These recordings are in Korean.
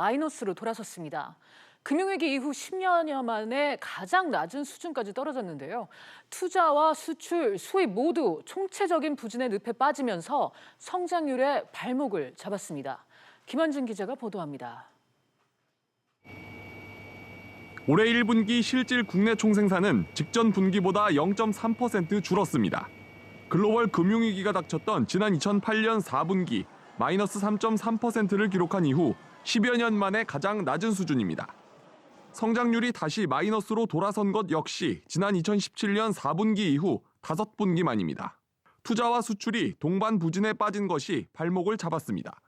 마이너스로 돌아섰습니다. 금융위기 이후 10년여 만에 가장 낮은 수준까지 떨어졌는데요. 투자와 수출, 수입 모두 총체적인 부진의 늪에 빠지면서 성장률의 발목을 잡았습니다. 김한진 기자가 보도합니다. 올해 1분기 실질 국내 총생산은 직전 분기보다 0.3% 줄었습니다. 글로벌 금융위기가 닥쳤던 지난 2008년 4분기 마이너스 3.3%를 기록한 이후 10여 년 만에 가장 낮은 수준입니다. 성장률이 다시 마이너스로 돌아선 것 역시 지난 2017년 4분기 이후 5분기 만입니다. 투자와 수출이 동반 부진에 빠진 것이 발목을 잡았습니다.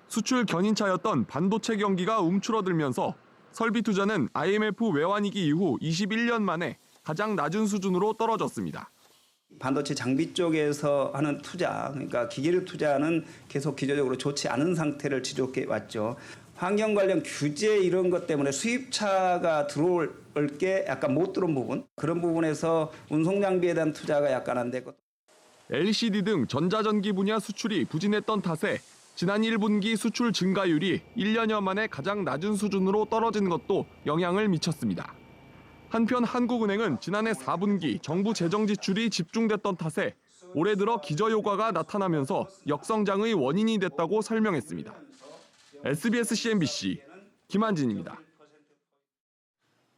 수출 견인차였던 반도체 경기가 움츠러들면서 설비 투자는 IMF 외환위기 이후 21년 만에 가장 낮은 수준으로 떨어졌습니다. 반도체 장비 쪽에서 하는 투자, 그러니까 기계를 투자는 계속 기저적으로 좋지 않은 상태를 지속해 왔죠. 환경 관련 규제 이런 것 때문에 수입차가 들어올 게 약간 못 들어온 부분, 그런 부분에서 운송 장비에 대한 투자가 약간 안 되고. LCD 등 전자전기 분야 수출이 부진했던 탓에 지난 1분기 수출 증가율이 1년여 만에 가장 낮은 수준으로 떨어진 것도 영향을 미쳤습니다. 한편 한국은행은 지난해 4분기 정부 재정 지출이 집중됐던 탓에 올해 들어 기저효과가 나타나면서 역성장의 원인이 됐다고 설명했습니다. SBS CNBC 김한진입니다.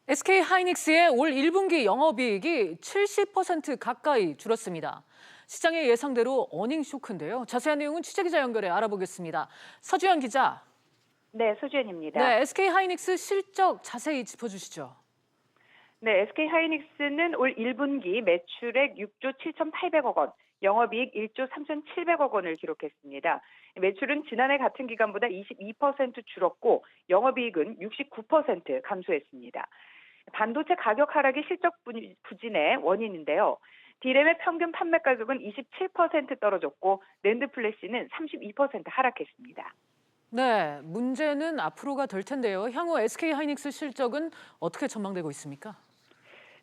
SK하이닉스의 올 1분기 영업이익이 70% 가까이 줄었습니다. 시장의 예상대로 어닝 쇼크인데요. 자세한 내용은 취재기자 연결해 알아보겠습니다. 서주현 기자. 네, 서주현입니다. 네, SK하이닉스 실적 자세히 짚어주시죠. 네, SK하이닉스는 올 1분기 매출액 6조 7,800억 원, 영업이익 1조 3,700억 원을 기록했습니다. 매출은 지난해 같은 기간보다 22% 줄었고 영업이익은 69% 감소했습니다. 반도체 가격 하락이 실적 부진의 원인인데요. D램의 평균 판매 가격은 27% 떨어졌고 낸드 플래시는 32% 하락했습니다. 네, 문제는 앞으로가 될 텐데요. 향후 SK하이닉스 실적은 어떻게 전망되고 있습니까?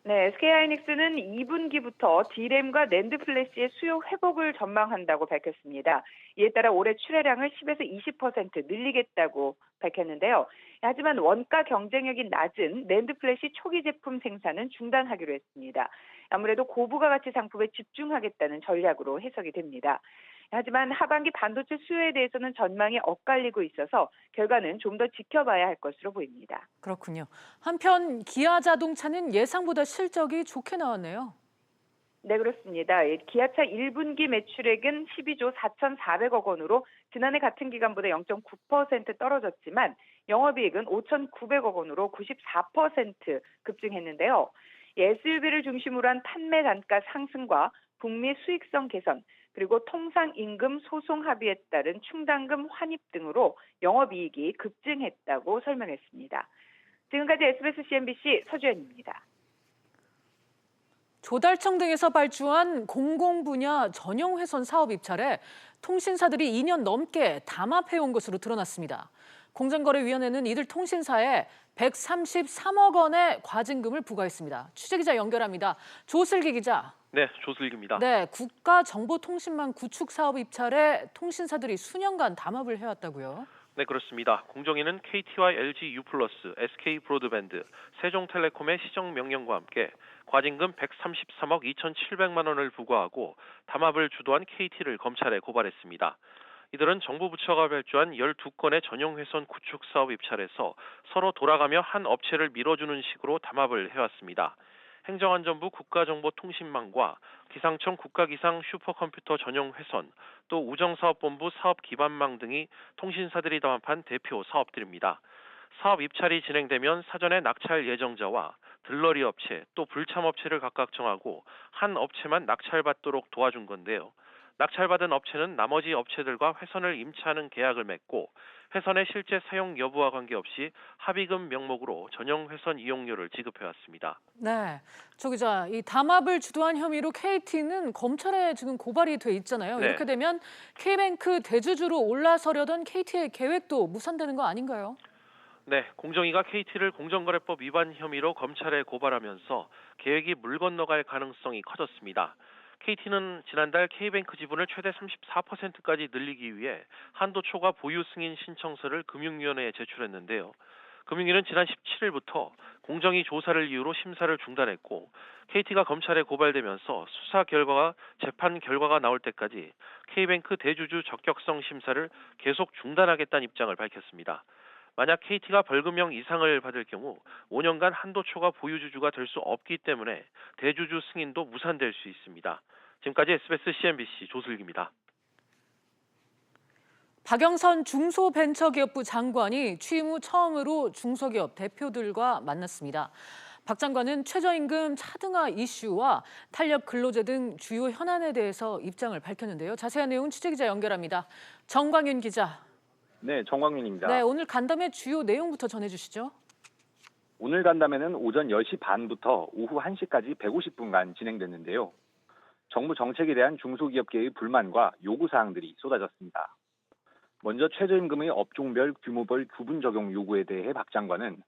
네, SK하이닉스는 2분기부터 D램과 낸드 플래시의 수요 회복을 전망한다고 밝혔습니다. 이에 따라 올해 출하량을 10에서 20% 늘리겠다고 밝혔는데요. 하지만 원가 경쟁력이 낮은 낸드 플래시 초기 제품 생산은 중단하기로 했습니다. 아무래도 고부가 가치 상품에 집중하겠다는 전략으로 해석이 됩니다. 하지만 하반기 반도체 수요에 대해서는 전망이 엇갈리고 있어서 결과는 좀 더 지켜봐야 할 것으로 보입니다. 그렇군요. 한편 기아 자동차는 예상보다 실적이 좋게 나왔네요. 네, 그렇습니다. 기아차 1분기 매출액은 12조 4,400억 원으로 지난해 같은 기간보다 0.9% 떨어졌지만 영업이익은 5,900억 원으로 94% 급증했는데요. SUV를 중심으로 한 판매 단가 상승과 북미 수익성 개선, 그리고 통상임금 소송 합의에 따른 충당금 환입 등으로 영업이익이 급증했다고 설명했습니다. 지금까지 SBS CNBC 서주현입니다. 조달청 등에서 발주한 공공 분야 전용 회선 사업 입찰에 통신사들이 2년 넘게 담합해온 것으로 드러났습니다. 공정거래위원회는 이들 통신사에 133억 원의 과징금을 부과했습니다. 취재기자 연결합니다. 조슬기 기자. 네, 조슬기입니다. 네, 국가정보통신망 구축 사업 입찰에 통신사들이 수년간 담합을 해왔다고요? 네, 그렇습니다. 공정위는 KT와 LG U+, SK 브로드밴드, 세종텔레콤의 시정 명령과 함께 과징금 133억 2,700만 원을 부과하고 담합을 주도한 KT를 검찰에 고발했습니다. 이들은 정부 부처가 발주한 12건의 전용 회선 구축 사업 입찰에서 서로 돌아가며 한 업체를 밀어주는 식으로 담합을 해왔습니다. 행정안전부 국가정보통신망과 기상청 국가기상 슈퍼컴퓨터 전용 회선, 또 우정사업본부 사업기반망 등이 통신사들이 담합한 대표 사업들입니다. 사업 입찰이 진행되면 사전에 낙찰 예정자와 들러리 업체, 또 불참업체를 각각 정하고 한 업체만 낙찰받도록 도와준 건데요. 낙찰받은 업체는 나머지 업체들과 회선을 임차하는 계약을 맺고 회선의 실제 사용 여부와 관계없이 합의금 명목으로 전용 회선 이용료를 지급해왔습니다. 네, 조 기자, 이 담합을 주도한 혐의로 KT는 검찰에 지금 고발이 돼 있잖아요. 네. 이렇게 되면 K뱅크 대주주로 올라서려던 KT의 계획도 무산되는 거 아닌가요? 네, 공정위가 KT를 공정거래법 위반 혐의로 검찰에 고발하면서 계획이 물 건너갈 가능성이 커졌습니다. KT는 지난달 K뱅크 지분을 최대 34%까지 늘리기 위해 한도 초과 보유 승인 신청서를 금융위원회에 제출했는데요. 금융위는 지난 17일부터 공정위 조사를 이유로 심사를 중단했고 KT가 검찰에 고발되면서 수사 결과가 재판 결과가 나올 때까지 K뱅크 대주주 적격성 심사를 계속 중단하겠다는 입장을 밝혔습니다. 만약 KT가 벌금형 이상을 받을 경우 5년간 한도 초과 보유주주가 될 수 없기 때문에 대주주 승인도 무산될 수 있습니다. 지금까지 SBS CNBC 조슬기입니다. 박영선 중소벤처기업부 장관이 취임 후 처음으로 중소기업 대표들과 만났습니다. 박 장관은 최저임금 차등화 이슈와 탄력 근로제 등 주요 현안에 대해서 입장을 밝혔는데요. 자세한 내용은 취재기자 연결합니다. 정광윤 기자. 네, 정광윤입니다. 네, 오늘 간담회 주요 내용부터 전해주시죠. 오늘 간담회는 오전 10시 반부터 오후 1시까지 150분간 진행됐는데요. 정부 정책에 대한 중소기업계의 불만과 요구사항들이 쏟아졌습니다. 먼저 최저임금의 업종별 규모별 구분 적용 요구에 대해 박 장관은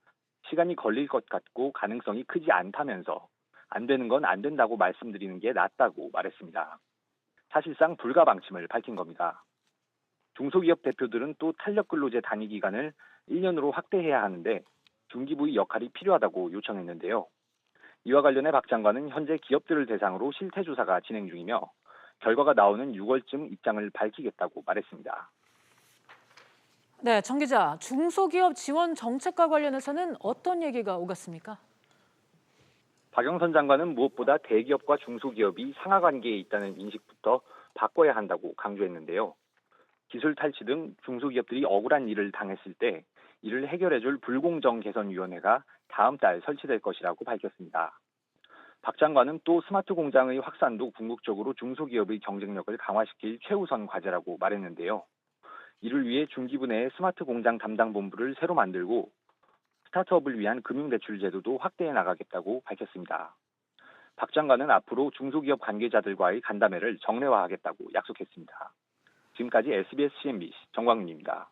시간이 걸릴 것 같고 가능성이 크지 않다면서 안 되는 건 안 된다고 말씀드리는 게 낫다고 말했습니다. 사실상 불가방침을 밝힌 겁니다. 중소기업 대표들은 또 탄력근로제 단위 기간을 1년으로 확대해야 하는데 중기부의 역할이 필요하다고 요청했는데요. 이와 관련해 박 장관은 현재 기업들을 대상으로 실태조사가 진행 중이며 결과가 나오는 6월쯤 입장을 밝히겠다고 말했습니다. 네, 정 기자, 중소기업 지원 정책과 관련해서는 어떤 얘기가 오갔습니까? 박영선 장관은 무엇보다 대기업과 중소기업이 상하관계에 있다는 인식부터 바꿔야 한다고 강조했는데요. 기술 탈취 등 중소기업들이 억울한 일을 당했을 때 이를 해결해줄 불공정개선위원회가 다음 달 설치될 것이라고 밝혔습니다. 박 장관은 또 스마트 공장의 확산도 궁극적으로 중소기업의 경쟁력을 강화시킬 최우선 과제라고 말했는데요. 이를 위해 중기부 내에 스마트 공장 담당 본부를 새로 만들고 스타트업을 위한 금융대출 제도도 확대해 나가겠다고 밝혔습니다. 박 장관은 앞으로 중소기업 관계자들과의 간담회를 정례화하겠다고 약속했습니다. 지금까지 SBS CNBC 정광윤입니다.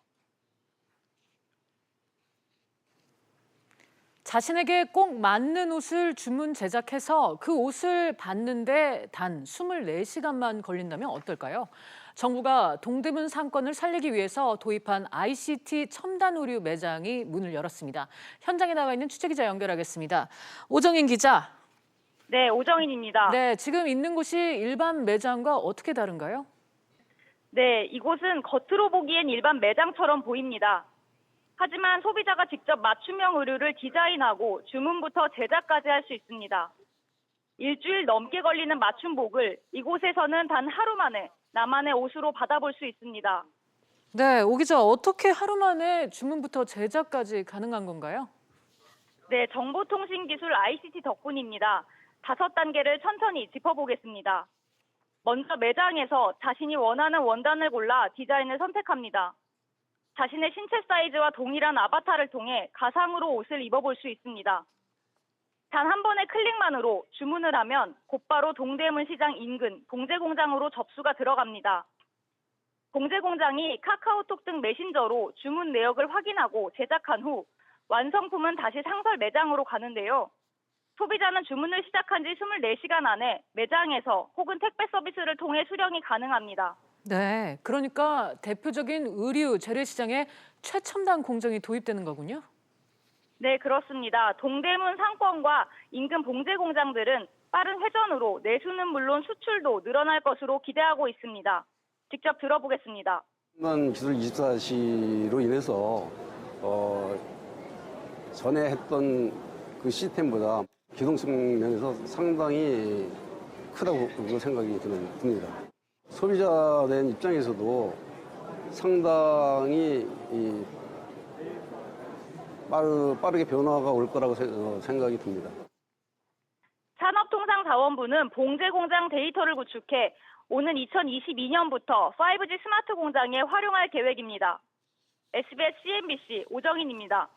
자신에게 꼭 맞는 옷을 주문 제작해서 그 옷을 받는데 단 24시간만 걸린다면 어떨까요? 정부가 동대문 상권을 살리기 위해서 도입한 ICT 첨단 의류 매장이 문을 열었습니다. 현장에 나가 있는 취재기자 연결하겠습니다. 오정인 기자. 네, 오정인입니다. 네, 지금 있는 곳이 일반 매장과 어떻게 다른가요? 네, 이곳은 겉으로 보기엔 일반 매장처럼 보입니다. 하지만 소비자가 직접 맞춤형 의류를 디자인하고 주문부터 제작까지 할 수 있습니다. 일주일 넘게 걸리는 맞춤복을 이곳에서는 단 하루 만에 나만의 옷으로 받아볼 수 있습니다. 네, 오 기자, 어떻게 하루 만에 주문부터 제작까지 가능한 건가요? 네, 정보통신기술 ICT 덕분입니다. 5단계를 천천히 짚어보겠습니다. 먼저 매장에서 자신이 원하는 원단을 골라 디자인을 선택합니다. 자신의 신체 사이즈와 동일한 아바타를 통해 가상으로 옷을 입어볼 수 있습니다. 단 한 번의 클릭만으로 주문을 하면 곧바로 동대문 시장 인근 봉제공장으로 접수가 들어갑니다. 봉제공장이 카카오톡 등 메신저로 주문 내역을 확인하고 제작한 후 완성품은 다시 상설 매장으로 가는데요. 소비자는 주문을 시작한 지 24시간 안에 매장에서 혹은 택배 서비스를 통해 수령이 가능합니다. 네, 그러니까 대표적인 의류 재래시장에 최첨단 공정이 도입되는 거군요. 네, 그렇습니다. 동대문 상권과 인근 봉제 공장들은 빠른 회전으로 내수는 물론 수출도 늘어날 것으로 기대하고 있습니다. 직접 들어보겠습니다. 기술 24시로 인해서 전에 했던 그 시스템보다 기동성 면에서 상당히 크다고 생각이 듭니다. 소비자된 입장에서도 상당히 빠르게 변화가 올 거라고 생각이 듭니다. 산업통상자원부는 봉제공장 데이터를 구축해 오는 2022년부터 5G 스마트 공장에 활용할 계획입니다. SBS CNBC 오정인입니다.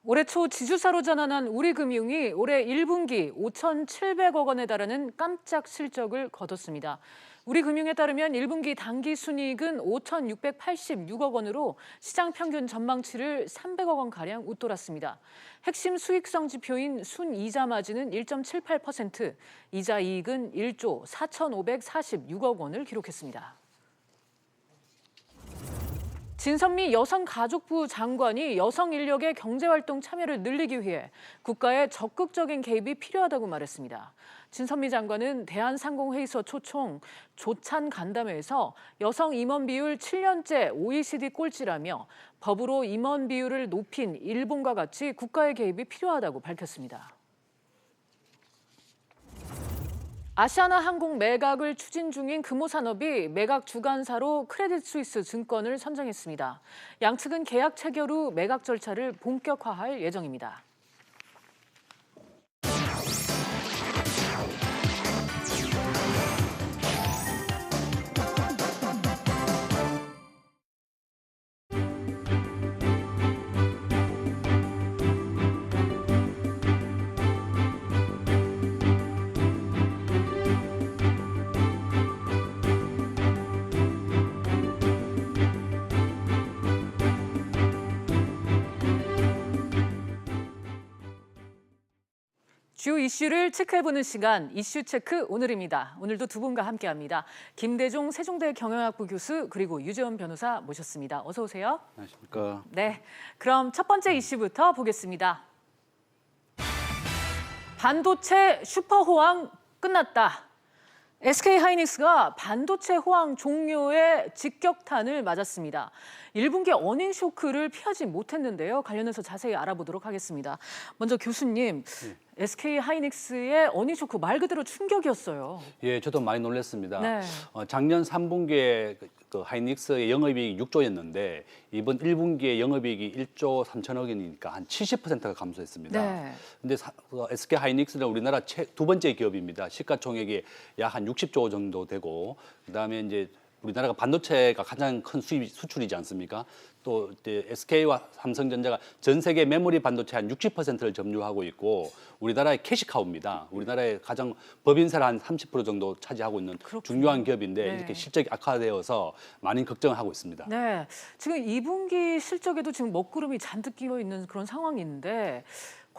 올해 초 지주사로 전환한 우리금융이 올해 1분기 5,700억 원에 달하는 깜짝 실적을 거뒀습니다. 우리금융에 따르면 1분기 당기순이익은 5,686억 원으로 시장 평균 전망치를 300억 원가량 웃돌았습니다. 핵심 수익성 지표인 순이자 마진은 1.78%, 이자 이익은 1조 4,546억 원을 기록했습니다. 진선미 여성가족부 장관이 여성 인력의 경제활동 참여를 늘리기 위해 국가의 적극적인 개입이 필요하다고 말했습니다. 진선미 장관은 대한상공회의소 초청 조찬 간담회에서 여성 임원 비율 7년째 OECD 꼴찌라며 법으로 임원 비율을 높인 일본과 같이 국가의 개입이 필요하다고 밝혔습니다. 아시아나항공 매각을 추진 중인 금호산업이 매각 주관사로 크레딧 스위스 증권을 선정했습니다. 양측은 계약 체결 후 매각 절차를 본격화할 예정입니다. 주 이슈를 체크해보는 시간, 이슈체크 오늘입니다. 오늘도 두 분과 함께합니다. 김대종 세종대 경영학부 교수 그리고 유재원 변호사 모셨습니다. 어서 오세요. 안녕하십니까. 네, 그럼 첫 번째 이슈부터 보겠습니다. 반도체 슈퍼호황 끝났다. SK하이닉스가 반도체 호황 종료의 직격탄을 맞았습니다. 1분기 어닝 쇼크를 피하지 못했는데요. 관련해서 자세히 알아보도록 하겠습니다. 먼저 교수님, SK하이닉스의 어닝 쇼크 말 그대로 충격이었어요. 예, 저도 많이 놀랐습니다. 네. 작년 3분기에 그 하이닉스의 영업이익이 6조였는데 이번 1분기에 영업이익이 1조 3천억 원이니까 한 70%가 감소했습니다. 네. 근데 SK 하이닉스는 우리나라 두 번째 기업입니다. 시가총액이 약 한 60조 정도 되고 그다음에 이제 우리나라가 반도체가 가장 큰 수출이지 않습니까? 또 SK와 삼성전자가 전 세계 메모리 반도체 한 60%를 점유하고 있고 우리나라의 캐시카우입니다. 우리나라의 가장 법인세를 한 30% 정도 차지하고 있는 그렇군요. 중요한 기업인데 네. 이렇게 실적이 악화되어서 많은 걱정을 하고 있습니다. 네, 지금 2분기 실적에도 지금 먹구름이 잔뜩 끼어 있는 그런 상황인데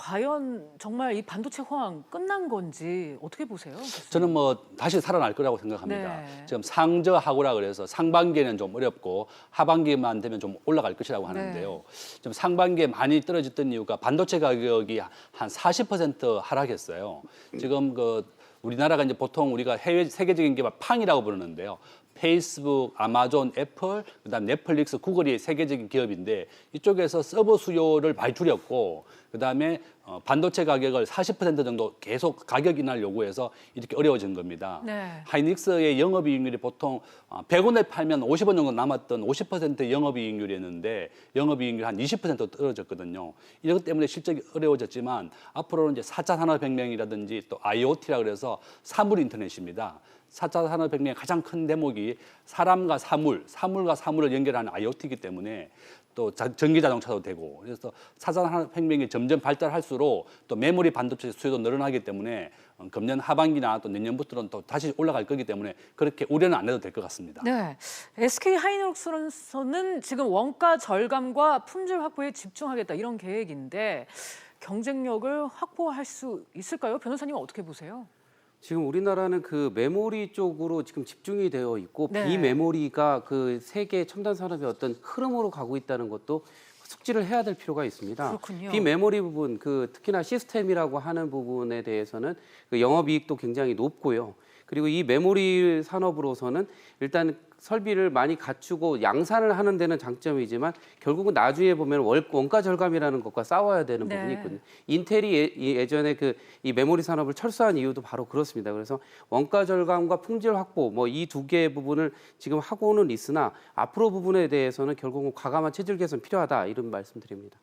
과연 정말 이 반도체 호황 끝난 건지 어떻게 보세요? 교수님? 저는 뭐 다시 살아날 거라고 생각합니다. 네. 지금 상저하고라 그래서 상반기에는 좀 어렵고 하반기만 되면 좀 올라갈 것이라고 하는데요. 지금 상반기에 많이 떨어졌던 이유가 반도체 가격이 한 40% 하락했어요. 지금 우리나라가 이제 보통 우리가 세계적인 기업 팡이라고 부르는데요. 페이스북, 아마존, 애플, 그다음 넷플릭스, 구글이 세계적인 기업인데 이쪽에서 서버 수요를 많이 줄였고 그다음에 반도체 가격을 40% 정도 계속 가격 인하를 요구해서 이렇게 어려워진 겁니다. 네. 하이닉스의 영업이익률이 보통 100원에 팔면 50원 정도 남았던 50%의 영업이익률이었는데 영업이익률이 한 20% 떨어졌거든요. 이것 때문에 실적이 어려워졌지만 앞으로는 이제 4차 산업혁명이라든지 또 IoT라 그래서 사물 인터넷입니다. 4차 산업혁명의 가장 큰 대목이 사람과 사물, 사물과 사물을 연결하는 IoT이기 때문에 또 전기 자동차도 되고 그래서 4차 산업혁명이 점점 발달할수록 또 메모리 반도체 수요도 늘어나기 때문에 금년 하반기나 또 내년부터는 또 다시 올라갈 거기 때문에 그렇게 우려는 안 해도 될 것 같습니다. 네, SK하이닉스로서는 지금 원가 절감과 품질 확보에 집중하겠다 이런 계획인데 경쟁력을 확보할 수 있을까요? 변호사님은 어떻게 보세요? 지금 우리나라는 그 메모리 쪽으로 지금 집중이 되어 있고 네. 비메모리가 그 세계 첨단 산업의 어떤 흐름으로 가고 있다는 것도 숙지를 해야 될 필요가 있습니다. 그렇군요. 비메모리 부분, 특히나 시스템이라고 하는 부분에 대해서는 그 영업이익도 굉장히 높고요. 그리고 이 메모리 산업으로서는 일단 설비를 많이 갖추고 양산을 하는 데는 장점이지만 결국은 나중에 보면 원가 절감이라는 것과 싸워야 되는 네. 부분이 있거든요. 인텔이 예전에 이 메모리 산업을 철수한 이유도 바로 그렇습니다. 그래서 원가 절감과 품질 확보 이 두 개의 부분을 지금 하고는 있으나 앞으로 부분에 대해서는 결국은 과감한 체질 개선 필요하다 이런 말씀드립니다.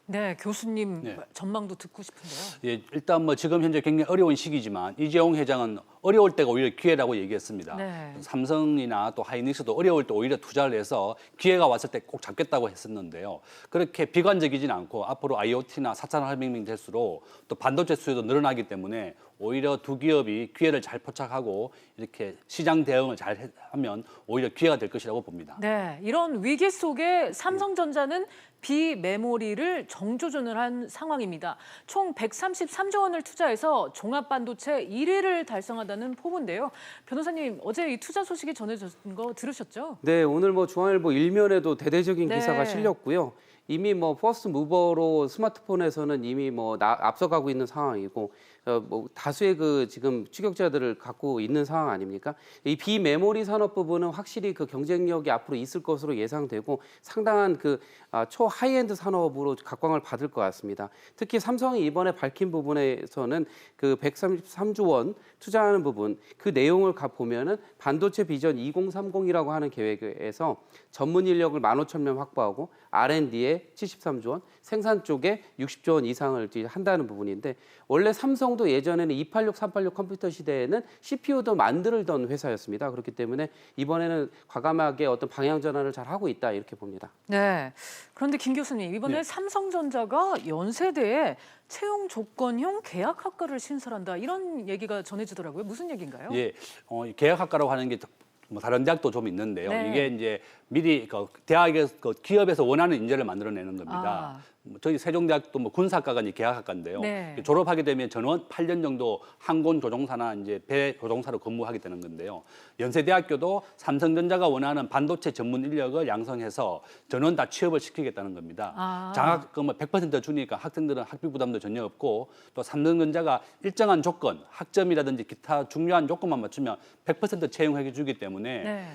네, 교수님 네. 전망도 듣고 싶은데요. 예, 일단 지금 현재 굉장히 어려운 시기지만 이재용 회장은 어려울 때가 오히려 기회라고 얘기했습니다. 네. 삼성이나 또 하이닉스도 어려울 때 오히려 투자를 해서 기회가 왔을 때 꼭 잡겠다고 했었는데요. 그렇게 비관적이지는 않고 앞으로 IoT나 4차 산업혁명이 될수록 또 반도체 수요도 늘어나기 때문에 오히려 두 기업이 기회를 잘 포착하고 이렇게 시장 대응을 잘 하면 오히려 기회가 될 것이라고 봅니다. 네, 이런 위기 속에 삼성전자는 비메모리를 정조준을 한 상황입니다. 총 133조 원을 투자해서 종합반도체 1위를 달성하다는 포부인데요. 변호사님, 어제 이 투자 소식이 전해진 거 들으셨죠? 네, 오늘 뭐 중앙일보 일면에도 대대적인 네. 기사가 실렸고요. 이미 뭐 퍼스트 무버로 스마트폰에서는 이미 뭐 앞서가고 있는 상황이고 뭐 다수의 그 지금 추격자들을 갖고 있는 상황 아닙니까? 이 비메모리 산업 부분은 확실히 그 경쟁력이 앞으로 있을 것으로 예상되고 상당한 그 초 하이엔드 산업으로 각광을 받을 것 같습니다. 특히 삼성이 이번에 밝힌 부분에서는 그 133조 원 투자하는 부분 그 내용을 보면은 반도체 비전 2030이라고 하는 계획에서 전문 인력을 15,000명 확보하고 R&D에 73조 원, 생산 쪽에 60조 원 이상을 한다는 부분인데 원래 삼성도 예전에는 286, 386 컴퓨터 시대에는 CPU도 만들던 회사였습니다. 그렇기 때문에 이번에는 과감하게 어떤 방향 전환을 잘 하고 있다 이렇게 봅니다. 네. 그런데 김 교수님, 이번에 네. 삼성전자가 연세대에 채용 조건형 계약학과를 신설한다 이런 얘기가 전해지더라고요. 무슨 얘기인가요? 예, 계약학과라고 하는 게 뭐 다른 대학도 좀 있는데요. 네. 이게 이제 미리 대학에서 기업에서 원하는 인재를 만들어내는 겁니다. 뭐 저희 세종대학도 뭐 군사학과가 이제 계약학과인데요. 네. 졸업하게 되면 전원 8년 정도 항공 조종사나 이제 배 조종사로 근무하게 되는 건데요. 연세대학교도 삼성전자가 원하는 반도체 전문 인력을 양성해서 전원 다 취업을 시키겠다는 겁니다. 장학금을 100% 주니까 학생들은 학비 부담도 전혀 없고 또 삼성전자가 일정한 조건, 학점이라든지 기타 중요한 조건만 맞추면 100% 채용해 주기 때문에 네.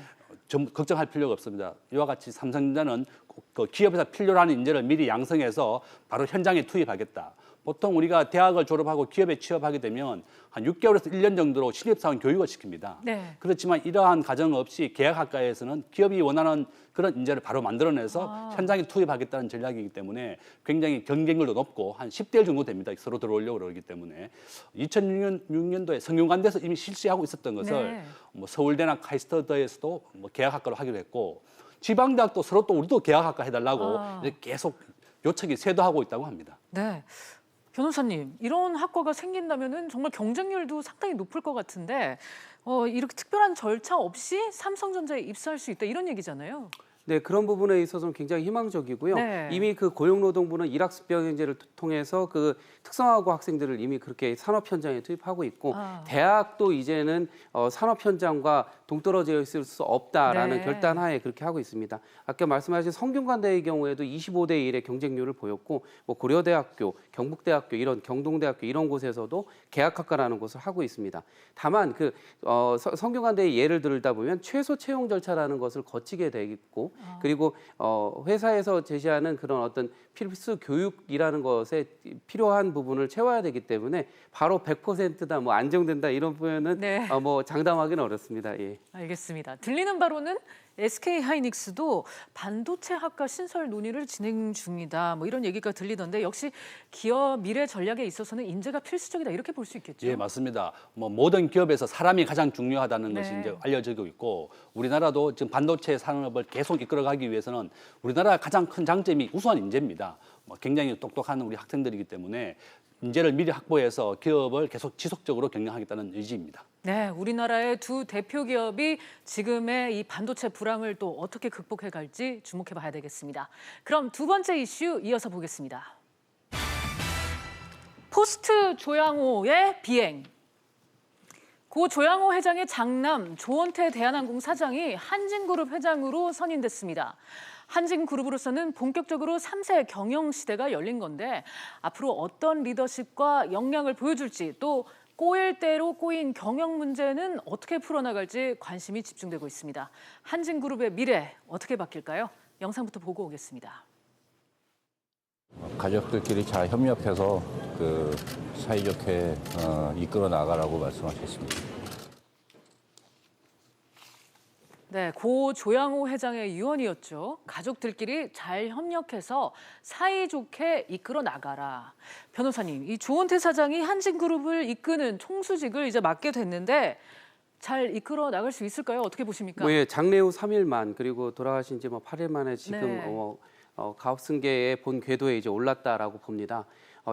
걱정할 필요가 없습니다. 이와 같이 삼성전자는 그 기업에서 필요로 하는 인재를 미리 양성해서 바로 현장에 투입하겠다. 보통 우리가 대학을 졸업하고 기업에 취업하게 되면 한 6개월에서 1년 정도로 신입사원 교육을 시킵니다. 네. 그렇지만 이러한 과정 없이 계약학과에서는 기업이 원하는 그런 인재를 바로 만들어내서 현장에 투입하겠다는 전략이기 때문에 굉장히 경쟁률도 높고 한 10대1 정도 됩니다. 서로 들어오려고 그러기 때문에 2006년도에 성균관대에서 이미 실시하고 있었던 것을 네. 뭐 서울대나 카이스트대에서도 뭐 계약학과로 하기로 했고 지방대학도 서로 또 우리도 계약학과 해달라고 이렇게 계속 요청이 쇄도하고 있다고 합니다. 네. 변호사님, 이런 학과가 생긴다면은 정말 경쟁률도 상당히 높을 것 같은데 이렇게 특별한 절차 없이 삼성전자에 입사할 수 있다 이런 얘기잖아요. 네, 그런 부분에 있어서는 굉장히 희망적이고요. 네. 이미 그 고용노동부는 일학습병행제를 통해서 그 특성화고 학생들을 이미 그렇게 산업 현장에 투입하고 있고 대학도 이제는 산업 현장과 동떨어져 있을 수 없다라는 네. 결단하에 그렇게 하고 있습니다. 아까 말씀하신 성균관대의 경우에도 25대 1의 경쟁률을 보였고 뭐 고려대학교, 경북대학교 이런 경동대학교 이런 곳에서도 계약학과라는 것을 하고 있습니다. 다만 그 성균관대의 예를 들다 보면 최소 채용 절차라는 것을 거치게 되겠고 그리고 회사에서 제시하는 그런 어떤 필수 교육이라는 것에 필요한 부분을 채워야 되기 때문에 바로 100%다 뭐 안정된다 이런 표현은 네. 뭐 장담하기는 어렵습니다. 예. 알겠습니다. 들리는 바로는 SK하이닉스도 반도체 학과 신설 논의를 진행 중이다. 뭐 이런 얘기가 들리던데 역시 기업 미래 전략에 있어서는 인재가 필수적이다 이렇게 볼 수 있겠죠. 예, 맞습니다. 뭐 모든 기업에서 사람이 가장 중요하다는 것이 네. 이제 알려지고 있고 우리나라도 지금 반도체 산업을 계속 이끌어가기 위해서는 우리나라 가장 큰 장점이 우수한 인재입니다. 뭐 굉장히 똑똑한 우리 학생들이기 때문에 인재를 미리 확보해서 기업을 계속 지속적으로 경영하겠다는 의지입니다. 네, 우리나라의 두 대표 기업이 지금의 이 반도체 불황을 또 어떻게 극복해 갈지 주목해 봐야 되겠습니다. 그럼 두 번째 이슈 이어서 보겠습니다. 포스트 조양호의 비행. 고 조양호 회장의 장남 조원태 대한항공 사장이 한진그룹 회장으로 선임됐습니다. 한진그룹으로서는 본격적으로 3세 경영 시대가 열린 건데 앞으로 어떤 리더십과 역량을 보여줄지 또 꼬일 대로 꼬인 경영 문제는 어떻게 풀어나갈지 관심이 집중되고 있습니다. 한진그룹의 미래 어떻게 바뀔까요? 영상부터 보고 오겠습니다. 가족들끼리 잘 협력해서 사이좋게 이끌어 나가라고 말씀하셨습니다. 네, 고 조양호 회장의 유언이었죠. 가족들끼리 잘 협력해서 사이좋게 이끌어 나가라. 변호사님, 이 조원태 사장이 한진그룹을 이끄는 총수직을 이제 맡게 됐는데 잘 이끌어 나갈 수 있을까요? 어떻게 보십니까? 뭐 예, 장례 후 3일만 그리고 돌아가신 지 뭐 8일 만에 지금 네. 가업승계의 본 궤도에 이제 올랐다라고 봅니다.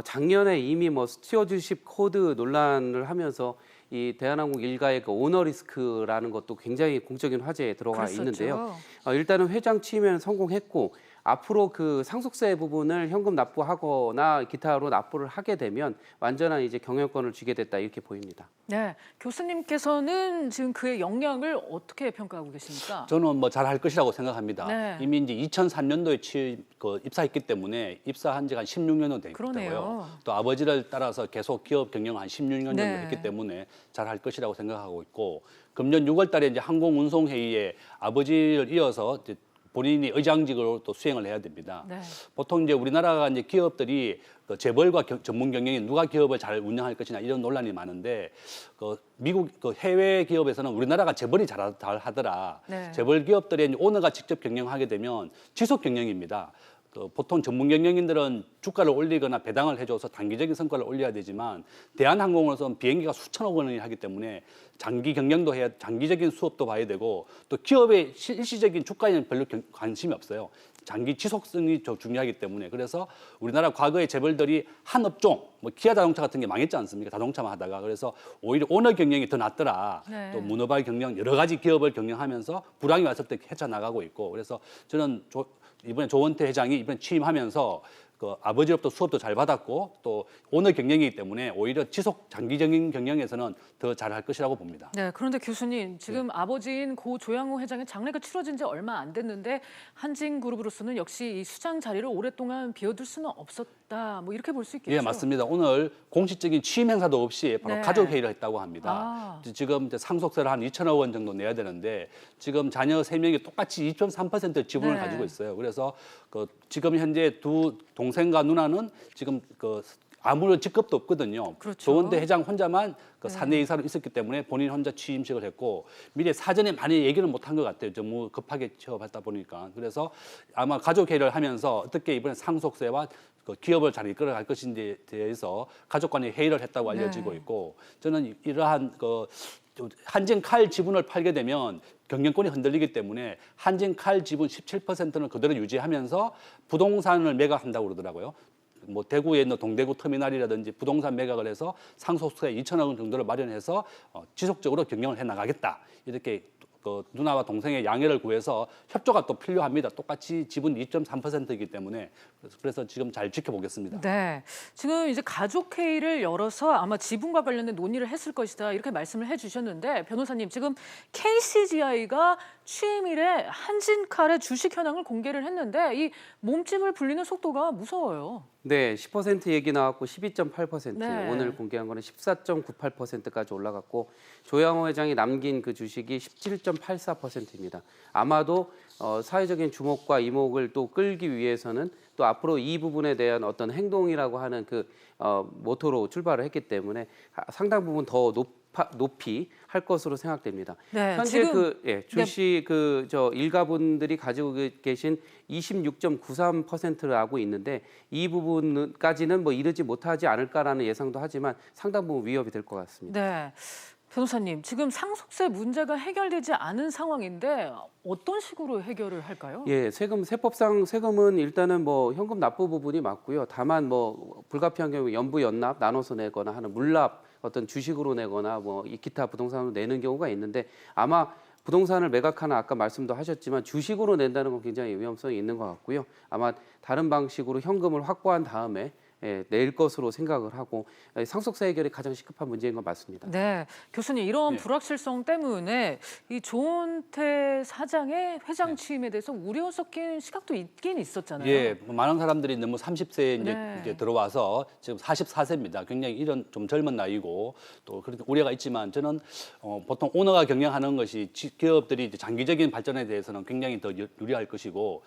작년에 이미 뭐 스튜어드십 코드 논란을 하면서 이 대한항공 일가의 그 오너 리스크라는 것도 굉장히 공적인 화제에 들어가 그랬었죠. 있는데요. 일단은 회장 취임에는 성공했고 앞으로 그 상속세 부분을 현금 납부하거나 기타로 납부를 하게 되면 완전한 이제 경영권을 쥐게 됐다 이렇게 보입니다. 네, 교수님께서는 지금 그의 역량을 어떻게 평가하고 계십니까? 저는 뭐 잘할 것이라고 생각합니다. 네. 이미 이제 2003년도에 입사했기 때문에 입사한 지가 한 16년 됐고요. 그러네요. 또 아버지를 따라서 계속 기업 경영을 한 16년 정도 네. 했기 때문에 잘할 것이라고 생각하고 있고 금년 6월달에 이제 항공운송회의에 아버지를 이어서 이제 본인이 의장직으로 또 수행을 해야 됩니다. 네. 보통 이제 우리나라가 이제 기업들이 그 재벌과 전문 경영이 누가 기업을 잘 운영할 것이냐 이런 논란이 많은데 그 미국 그 해외 기업에서는 우리나라가 재벌이 잘 하더라. 네. 재벌 기업들의 오너가 직접 경영하게 되면 지속 경영입니다. 그 보통 전문 경영인들은 주가를 올리거나 배당을 해줘서 단기적인 성과를 올려야 되지만 대한항공으로서는 비행기가 수천억 원을 하기 때문에 장기 경영도 해야 장기적인 수업도 봐야 되고 또 기업의 일시적인 주가에는 별로 관심이 없어요. 장기 지속성이 더 중요하기 때문에 그래서 우리나라 과거의 재벌들이 한 업종 뭐 기아 자동차 같은 게 망했지 않습니까? 자동차만 하다가 그래서 오히려 오너 경영이 더 낫더라. 네. 또 문어발 경영 여러 가지 기업을 경영하면서 불황이 왔을 때 헤쳐나가고 있고 그래서 저는 이번에 조원태 회장이 이번에 취임하면서 그 아버지로부터 수업도 잘 받았고 또 오너 경영이기 때문에 오히려 지속 장기적인 경영에서는 더 잘할 것이라고 봅니다. 네, 그런데 교수님 지금 아버지인 고 조양호 회장의 장례가 치러진 지 얼마 안 됐는데 한진그룹으로서는 역시 이 수장 자리를 오랫동안 비워둘 수는 없었다. 뭐 이렇게 볼 수 있겠죠. 예, 맞습니다. 오늘 공식적인 취임 행사도 없이 바로 네. 가족 회의를 했다고 합니다. 아. 지금 이제 상속세를 한 2천억 원 정도 내야 되는데 지금 자녀 3명이 똑같이 2.3% 지분을 네. 가지고 있어요. 그래서 지금 현재 두 동생과 누나는 지금 아무런 직급도 없거든요. 그렇죠. 조원태 회장 혼자만 사내이사로 있었기 때문에 본인 혼자 취임식을 했고 미리 사전에 많이 얘기를 못한 것 같아요. 너무 급하게 취업하다 보니까. 그래서 아마 가족회의를 하면서 어떻게 이번에 상속세와 기업을 잘 이끌어갈 것인지에 대해서 가족 간의 회의를 했다고 알려지고 있고 저는 이러한 한진칼 지분을 팔게 되면 경영권이 흔들리기 때문에 한진칼 지분 17%는 그대로 유지하면서 부동산을 매각한다고 그러더라고요. 뭐 대구에 있는 동대구 터미널이라든지 부동산 매각을 해서 상속세 2천억 원 정도를 마련해서 지속적으로 경영을 해 나가겠다. 이렇게 누나와 동생의 양해를 구해서 협조가 또 필요합니다. 똑같이 지분 2.3%이기 때문에 그래서 지금 잘 지켜보겠습니다. 네, 지금 이제 가족회의를 열어서 아마 지분과 관련된 논의를 했을 것이다 이렇게 말씀을 해주셨는데 변호사님 지금 KCGI가 취임일에 한진칼의 주식 현황을 공개를 했는데 이 몸집을 불리는 속도가 무서워요. 네, 10% 얘기 나왔고 12.8%, 네. 오늘 공개한 거는 14.98%까지 올라갔고 조양호 회장이 남긴 그 주식이 17.84%입니다. 아마도 사회적인 주목과 이목을 또 끌기 위해서는 또 앞으로 이 부분에 대한 어떤 행동이라고 하는 그 모토로 출발을 했기 때문에 상당 부분 더 높이 할 것으로 생각됩니다. 네, 현재 지금, 주식 일가분들이 가지고 계신 26.93%를 하고 있는데 이 부분까지는 뭐 이르지 못하지 않을까라는 예상도 하지만 상당 부분 위협이 될 것 같습니다. 네, 변호사님 지금 상속세 문제가 해결되지 않은 상황인데 어떤 식으로 해결을 할까요? 예, 세법상 세금은 일단은 뭐 현금 납부 부분이 맞고요. 다만 뭐 불가피한 경우 연부 연납 나눠서 내거나 하는 물납 어떤 주식으로 내거나 뭐 기타 부동산으로 내는 경우가 있는데 아마 부동산을 매각하는 아까 말씀도 하셨지만 주식으로 낸다는 건 굉장히 위험성이 있는 것 같고요. 아마 다른 방식으로 현금을 확보한 다음에 낼 것으로 생각을 하고 상속세 해결이 가장 시급한 문제인 건 맞습니다. 네, 교수님 이런 불확실성 때문에 이 조원태 사장의 회장 취임에 대해서 우려 섞인 시각도 있긴 있었잖아요. 예, 많은 사람들이 너무 30세에 네. 이제 들어와서 지금 44세입니다. 굉장히 이런 좀 젊은 나이고 또 그렇게 우려가 있지만 저는 보통 오너가 경영하는 것이 기업들이 이제 장기적인 발전에 대해서는 굉장히 더 유리할 것이고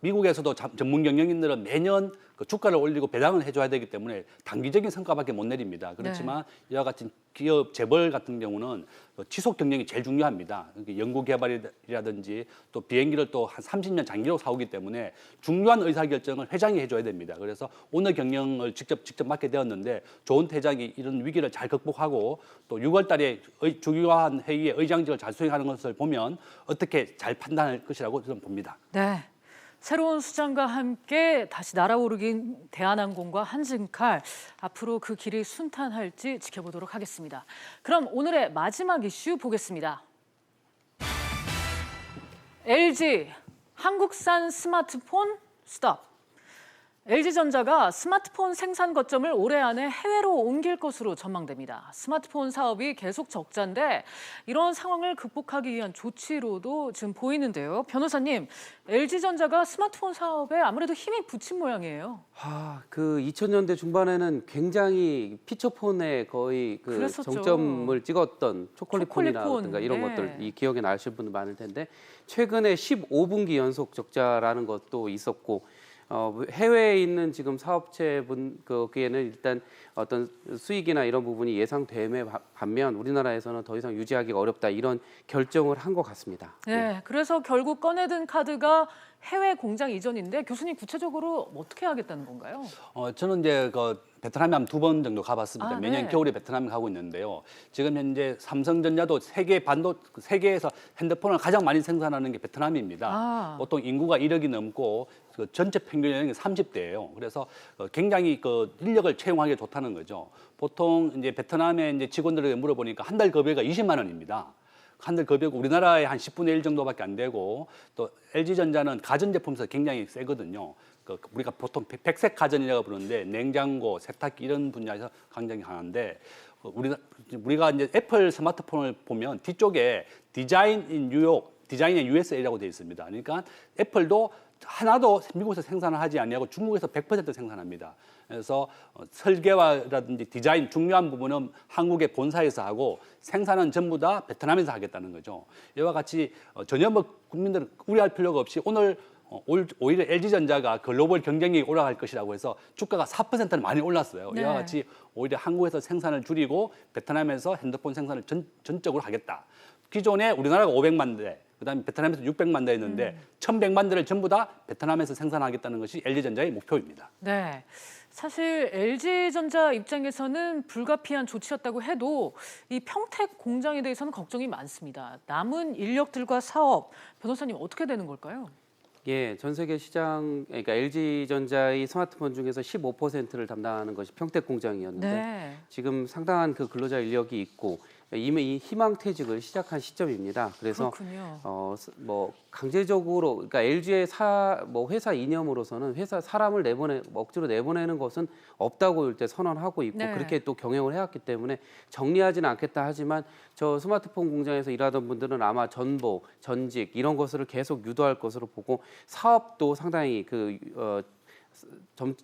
미국에서도 전문 경영인들은 매년 그 주가를 올리고 배당을 해줘야 되기 때문에 단기적인 성과밖에 못 내립니다. 그렇지만 이와 같은 기업 재벌 같은 경우는 지속 경영이 제일 중요합니다. 연구 개발이라든지 또 비행기를 또 한 30년 장기로 사오기 때문에 중요한 의사결정을 회장이 해줘야 됩니다. 그래서 오늘 경영을 직접 맡게 되었는데 좋은 회장이 이런 위기를 잘 극복하고 또 6월 달에 주요한 회의의 의장직을 잘 수행하는 것을 보면 어떻게 잘 판단할 것이라고 저는 봅니다. 네. 새로운 수장과 함께 다시 날아오르긴 대한항공과 한진칼, 앞으로 그 길이 순탄할지 지켜보도록 하겠습니다. 그럼 오늘의 마지막 이슈 보겠습니다. LG, 한국산 스마트폰 스톱. LG전자가 스마트폰 생산 거점을 올해 안에 해외로 옮길 것으로 전망됩니다. 스마트폰 사업이 계속 적자인데 이런 상황을 극복하기 위한 조치로도 지금 보이는데요. 변호사님, LG전자가 스마트폰 사업에 아무래도 힘이 붙인 모양이에요. 그 2000년대 중반에는 굉장히 피처폰에 거의 그 그랬었죠. 정점을 찍었던 초콜릿폰이라든가 초콜릿폰, 이런 네. 것들 이 기억에 나실 분들 많을 텐데 최근에 15분기 연속 적자라는 것도 있었고 해외에 있는 지금 사업체분 거기에는 일단 어떤 수익이나 이런 부분이 예상됨에 반면 우리나라에서는 더 이상 유지하기가 어렵다 이런 결정을 한 것 같습니다. 네, 그래서 결국 꺼내든 카드가 해외 공장 이전인데 교수님 구체적으로 어떻게 하겠다는 건가요? 저는 이제 그 베트남에 한 2번 정도 가봤습니다. 아, 매년 네. 겨울에 베트남에 가고 있는데요. 지금 현재 삼성전자도 세계에서 핸드폰을 가장 많이 생산하는 게 베트남입니다. 보통 인구가 1억이 넘고 그 전체 평균 연령이 30대예요. 그래서 굉장히 그 인력을 채용하기 좋다는 거죠. 보통 이제 베트남의 이제 직원들에게 물어보니까 한 달 급여가 20만 원입니다. 한 달 급여가 우리나라의 한 10분의 1 정도밖에 안 되고 또 LG전자는 가전제품에서 굉장히 세거든요. 우리가 보통 백색 가전이라고 부르는데 냉장고, 세탁기 이런 분야에서 굉장히 강한데 우리가 이제 애플 스마트폰을 보면 뒤쪽에 디자인 인 뉴욕, 디자인 인 USA라고 되어 있습니다. 그러니까 애플도 하나도 미국에서 생산을 하지 아니하고 중국에서 100% 생산합니다. 그래서 설계와라든지 디자인 중요한 부분은 한국의 본사에서 하고 생산은 전부 다 베트남에서 하겠다는 거죠. 이와 같이 전혀 뭐 국민들은 우려할 필요가 없이 오히려 LG전자가 글로벌 경쟁력이 올라갈 것이라고 해서 주가가 4%는 많이 올랐어요. 네. 이와 같이 오히려 한국에서 생산을 줄이고 베트남에서 핸드폰 생산을 전적으로 하겠다. 기존에 우리나라가 500만 대, 그다음에 베트남에서 600만 대였는데 1,100만 대를 전부 다 베트남에서 생산하겠다는 것이 LG전자의 목표입니다. 네. 사실 LG전자 입장에서는 불가피한 조치였다고 해도 이 평택 공장에 대해서는 걱정이 많습니다. 남은 인력들과 사업, 변호사님 어떻게 되는 걸까요? 예, 전 세계 시장, 그러니까 LG전자의 스마트폰 중에서 15%를 담당하는 것이 평택 공장이었는데 네. 지금 상당한 그 근로자 인력이 있고 이미 이 희망퇴직을 시작한 시점입니다. 그래서 그렇군요. 뭐 강제적으로 그러니까 LG의 회사 이념으로서는 회사 사람을 억지로 내보내는 것은 없다고 일단 선언하고 있고 네. 그렇게 또 경영을 해왔기 때문에 정리하지는 않겠다 하지만 저 스마트폰 공장에서 일하던 분들은 아마 전보, 전직 이런 것을 계속 유도할 것으로 보고 사업도 상당히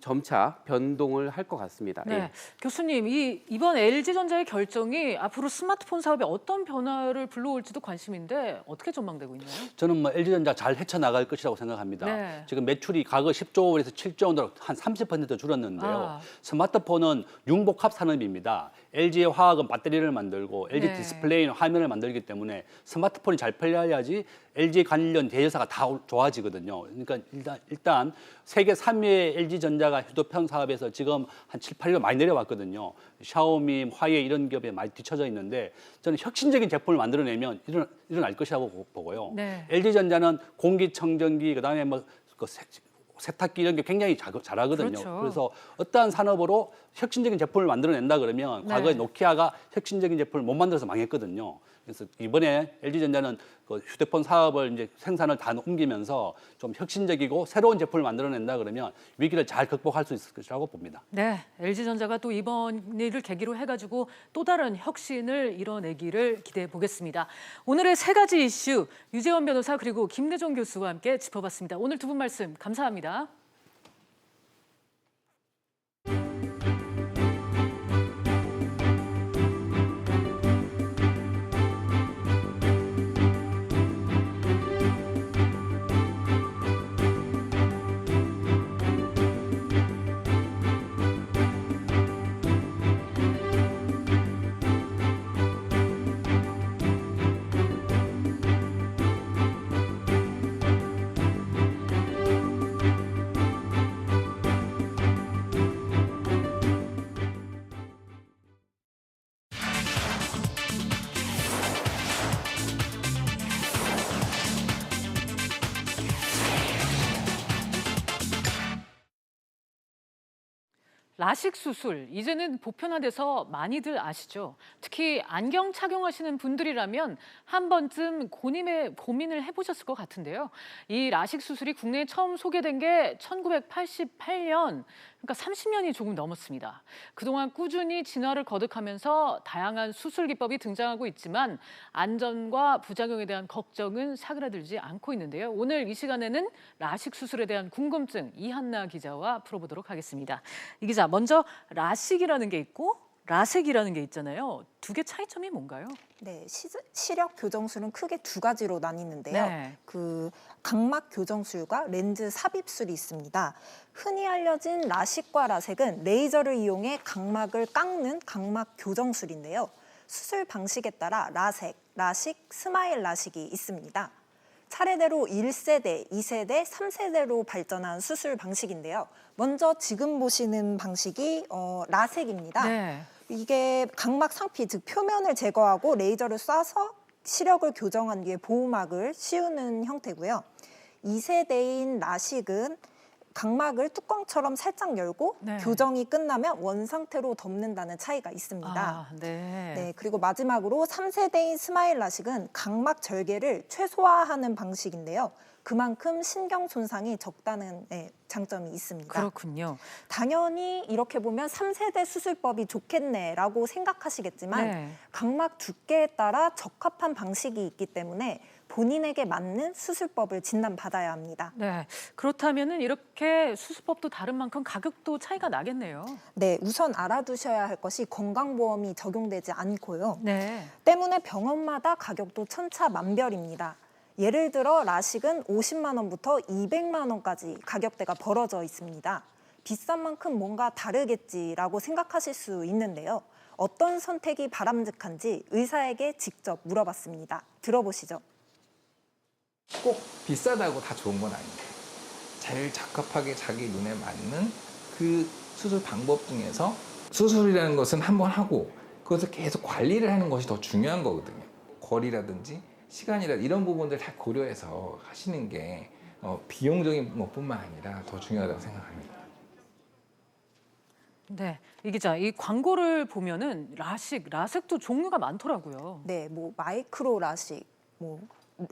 점차 변동을 할 것 같습니다. 네, 예. 교수님, 이번 LG전자의 결정이 앞으로 스마트폰 사업에 어떤 변화를 불러올지도 관심인데 어떻게 전망되고 있나요? 저는 뭐 LG전자 잘 헤쳐나갈 것이라고 생각합니다. 네. 지금 매출이 과거 10조 원에서 7조 원으로 한 30% 줄었는데요. 스마트폰은 융복합 산업입니다. LG의 화학은 배터리를 만들고 LG 네. 디스플레이는 화면을 만들기 때문에 스마트폰이 잘 팔려야지 LG 관련 대여사가 다 좋아지거든요. 그러니까 일단 세계 3위의 LG전자가 휴대폰 사업에서 지금 한 7, 8위 많이 내려왔거든요. 샤오미, 화웨이 이런 기업에 많이 뒤쳐져 있는데 저는 혁신적인 제품을 만들어내면 일어날 것이라고 보고요. 네. LG전자는 공기청정기 그다음에 세탁기 이런 게 굉장히 잘하거든요. 그렇죠. 그래서 어떠한 산업으로 혁신적인 제품을 만들어낸다 그러면 네. 과거에 노키아가 혁신적인 제품을 못 만들어서 망했거든요. 그래서 이번에 LG전자는 그 휴대폰 사업을 이제 생산을 다 옮기면서 좀 혁신적이고 새로운 제품을 만들어낸다 그러면 위기를 잘 극복할 수 있을 것이라고 봅니다. 네, LG전자가 또 이번 일을 계기로 해가지고 또 다른 혁신을 이뤄내기를 기대해 보겠습니다. 오늘의 세 가지 이슈 유재원 변호사 그리고 김대중 교수와 함께 짚어봤습니다. 오늘 두 분 말씀 감사합니다. 라식 수술, 이제는 보편화돼서 많이들 아시죠? 특히 안경 착용하시는 분들이라면 한 번쯤 고민을 해보셨을 것 같은데요. 이 라식 수술이 국내에 처음 소개된 게 1988년, 그러니까 30년이 조금 넘었습니다. 그동안 꾸준히 진화를 거듭하면서 다양한 수술 기법이 등장하고 있지만 안전과 부작용에 대한 걱정은 사그라들지 않고 있는데요. 오늘 이 시간에는 라식 수술에 대한 궁금증 이한나 기자와 풀어보도록 하겠습니다. 이 기자, 먼저 라식이라는 게 있고 라섹이라는 게 있잖아요. 두 개 차이점이 뭔가요? 네, 시력 교정술은 크게 두 가지로 나뉘는데요. 네. 그 각막 교정술과 렌즈 삽입술이 있습니다. 흔히 알려진 라식과 라섹은 레이저를 이용해 각막을 깎는 각막 교정술인데요. 수술 방식에 따라 라섹, 라식, 스마일 라식이 있습니다. 차례대로 1세대, 2세대, 3세대로 발전한 수술 방식인데요. 먼저 지금 보시는 방식이 라섹입니다. 네. 이게 각막 상피, 즉 표면을 제거하고 레이저를 쏴서 시력을 교정한 뒤에 보호막을 씌우는 형태고요. 2세대인 라식은 각막을 뚜껑처럼 살짝 열고 네. 교정이 끝나면 원상태로 덮는다는 차이가 있습니다. 아, 네. 네, 그리고 마지막으로 3세대인 스마일 라식은 각막 절개를 최소화하는 방식인데요. 그만큼 신경 손상이 적다는 장점이 있습니다. 그렇군요. 당연히 이렇게 보면 3세대 수술법이 좋겠네라고 생각하시겠지만 네. 각막 두께에 따라 적합한 방식이 있기 때문에 본인에게 맞는 수술법을 진단받아야 합니다. 네. 그렇다면은 이렇게 수술법도 다른 만큼 가격도 차이가 나겠네요. 네, 우선 알아두셔야 할 것이 건강보험이 적용되지 않고요. 네. 때문에 병원마다 가격도 천차만별입니다. 예를 들어 라식은 50만 원부터 200만 원까지 가격대가 벌어져 있습니다. 비싼 만큼 뭔가 다르겠지라고 생각하실 수 있는데요. 어떤 선택이 바람직한지 의사에게 직접 물어봤습니다. 들어보시죠. 꼭 비싸다고 다 좋은 건 아닙니다. 제일 적합하게 자기 눈에 맞는 그 수술 방법 중에서 수술이라는 것은 한 번 하고 그것을 계속 관리를 하는 것이 더 중요한 거거든요. 거리라든지 시간이라든지 이런 부분들 다 고려해서 하시는 게 비용적인 것뿐만 아니라 더 중요하다고 생각합니다. 네. 이 기자, 이 광고를 보면은 라섹도 종류가 많더라고요. 네, 뭐 마이크로 라식, 뭐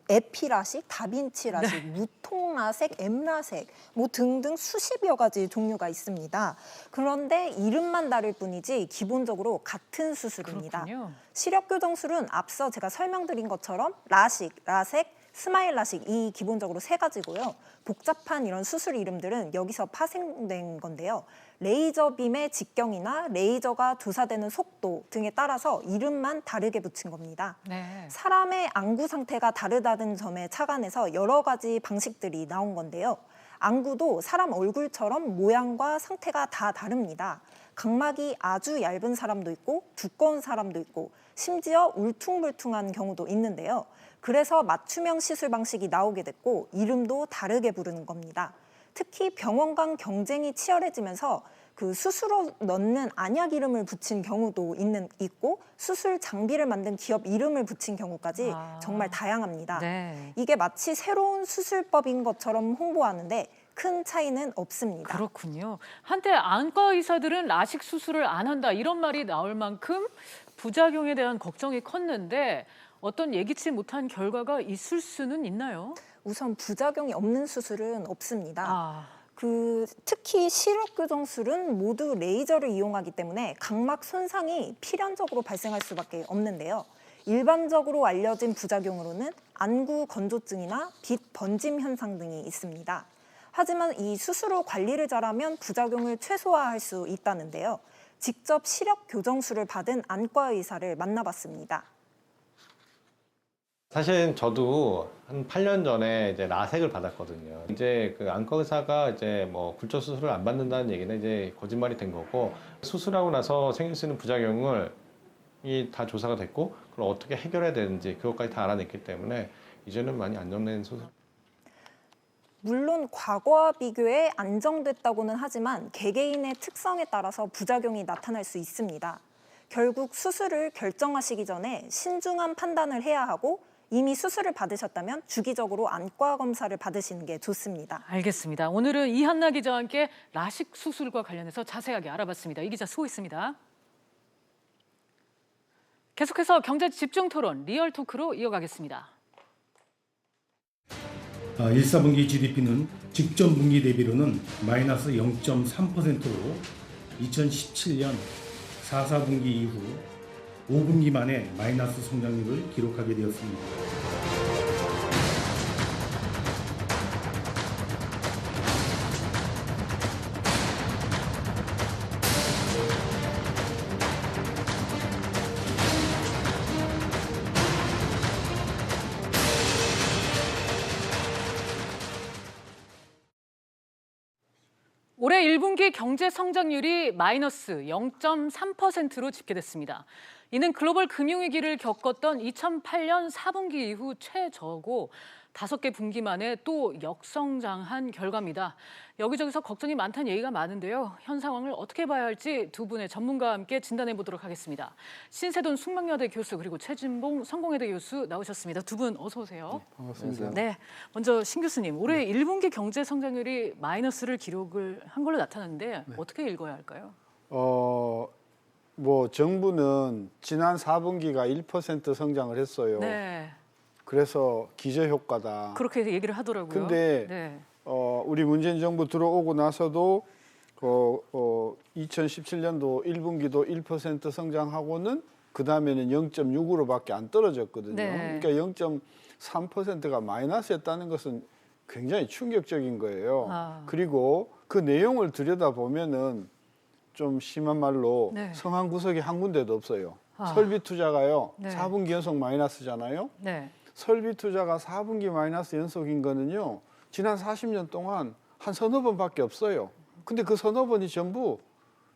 에피 라식, 다빈치 라식, 무통 라섹, M 라섹 뭐 등등 수십여 가지 종류가 있습니다. 그런데 이름만 다를 뿐이지 기본적으로 같은 수술입니다. 그렇군요. 시력 교정술은 앞서 제가 설명드린 것처럼 라식, 라섹, 스마일 라식 이 기본적으로 세 가지고요. 복잡한 이런 수술 이름들은 여기서 파생된 건데요. 레이저 빔의 직경이나 레이저가 조사되는 속도 등에 따라서 이름만 다르게 붙인 겁니다. 네. 사람의 안구 상태가 다르다는 점에 착안해서 여러 가지 방식들이 나온 건데요. 안구도 사람 얼굴처럼 모양과 상태가 다 다릅니다. 각막이 아주 얇은 사람도 있고 두꺼운 사람도 있고 심지어 울퉁불퉁한 경우도 있는데요. 그래서 맞춤형 시술 방식이 나오게 됐고 이름도 다르게 부르는 겁니다. 특히 병원 간 경쟁이 치열해지면서 그 수술로 넣는 안약 이름을 붙인 경우도 있고 수술 장비를 만든 기업 이름을 붙인 경우까지 정말 다양합니다. 네. 이게 마치 새로운 수술법인 것처럼 홍보하는데 큰 차이는 없습니다. 그렇군요. 한때 안과 의사들은 라식 수술을 안 한다 이런 말이 나올 만큼 부작용에 대한 걱정이 컸는데 어떤 예기치 못한 결과가 있을 수는 있나요? 우선 부작용이 없는 수술은 없습니다. 아. 특히 시력 교정술은 모두 레이저를 이용하기 때문에 각막 손상이 필연적으로 발생할 수밖에 없는데요. 일반적으로 알려진 부작용으로는 안구 건조증이나 빛 번짐 현상 등이 있습니다. 하지만 이 수술 후 관리를 잘하면 부작용을 최소화할 수 있다는데요. 직접 시력 교정술을 받은 안과 의사를 만나봤습니다. 사실 저도 한 8년 전에 이제 라섹을 받았거든요. 이제 그 안과 의사가 이제 뭐 굴절 수술을 안 받는다는 얘기는 이제 거짓말이 된 거고 수술하고 나서 생길 수 있는 부작용을 다 조사가 됐고 그걸 어떻게 해결해야 되는지 그것까지 다 알아냈기 때문에 이제는 많이 안정된 수술. 물론 과거와 비교해 안정됐다고는 하지만 개개인의 특성에 따라서 부작용이 나타날 수 있습니다. 결국 수술을 결정하시기 전에 신중한 판단을 해야 하고 이미 수술을 받으셨다면 주기적으로 안과 검사를 받으시는 게 좋습니다. 알겠습니다. 오늘은 이한나 기자와 함께 라식 수술과 관련해서 자세하게 알아봤습니다. 이 기자 수고했습니다. 계속해서 경제 집중 토론 리얼 토크로 이어가겠습니다. 1사분기 GDP는 직전 분기 대비로는 마이너스 0.3%로 2017년 4사분기 이후 5분기 만에 마이너스 성장률을 기록하게 되었습니다. 올해 1분기 경제 성장률이 마이너스 0.3%로 집계됐습니다. 이는 글로벌 금융위기를 겪었던 2008년 4분기 이후 최저고 5개 분기 만에 또 역성장한 결과입니다. 여기저기서 걱정이 많다는 얘기가 많은데요. 현 상황을 어떻게 봐야 할지 두 분의 전문가와 함께 진단해 보도록 하겠습니다. 신세돈 숙명여대 교수 그리고 최진봉 성공회대 교수 나오셨습니다. 두 분 어서 오세요. 네, 반갑습니다. 네, 먼저 신 교수님, 올해 1분기 경제 성장률이 마이너스를 기록을 한 걸로 나타났는데 어떻게 읽어야 할까요? 뭐 정부는 지난 4분기가 1% 성장을 했어요. 네. 그래서 기저 효과다. 그렇게 얘기를 하더라고요. 근데 네. 우리 문재인 정부 들어오고 나서도 2017년도 1분기도 1% 성장하고는 그 다음에는 0.6으로밖에 안 떨어졌거든요. 네. 그러니까 0.3%가 마이너스였다는 것은 굉장히 충격적인 거예요. 그리고 그 내용을 들여다보면은 좀 심한 말로 네. 성한 구석이 한 군데도 없어요. 설비 투자가요. 네. 4분기 연속 마이너스잖아요. 네. 설비 투자가 4분기 마이너스 연속인 거는요. 지난 40년 동안 한 서너 번밖에 없어요. 근데 그 서너 번이 전부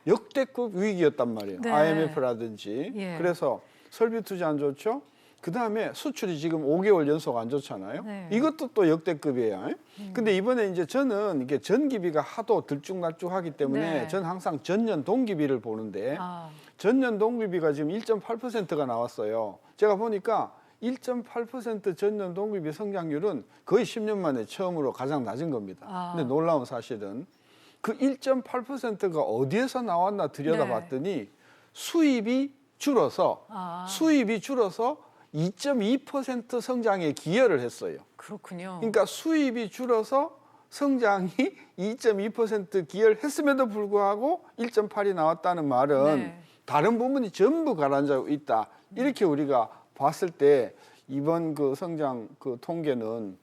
역대급 위기였단 말이에요. 네. IMF라든지. 예. 그래서 설비 투자 안 좋죠. 그다음에 수출이 지금 5개월 연속 안 좋잖아요. 네. 이것도 또 역대급이에요. 근데 이번에 이제 저는 이게 전기비가 하도 들쭉날쭉하기 때문에 네. 저는 항상 전년 동기비를 보는데 전년 동기비가 지금 1.8%가 나왔어요. 제가 보니까 1.8% 전년 동기비 성장률은 거의 10년 만에 처음으로 가장 낮은 겁니다. 근데 놀라운 사실은 그 1.8%가 어디에서 나왔나 들여다봤더니 수입이 줄어서 2.2% 성장에 기여를 했어요. 그렇군요. 그러니까 수입이 줄어서 성장이 2.2% 기여를 했음에도 불구하고 1.8이 나왔다는 말은 다른 부분이 전부 가라앉아 있다. 이렇게 우리가 봤을 때 이번 그 성장 그 통계는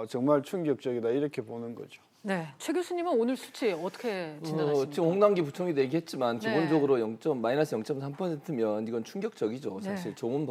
정말 충격적이다 이렇게 보는 거죠. 네, 최 교수님은 오늘 수치 어떻게 진단하십니까? 지금 홍남기 부총리도 얘기했지만 기본적으로 마이너스 0.3%면 이건 충격적이죠. 사실 좋은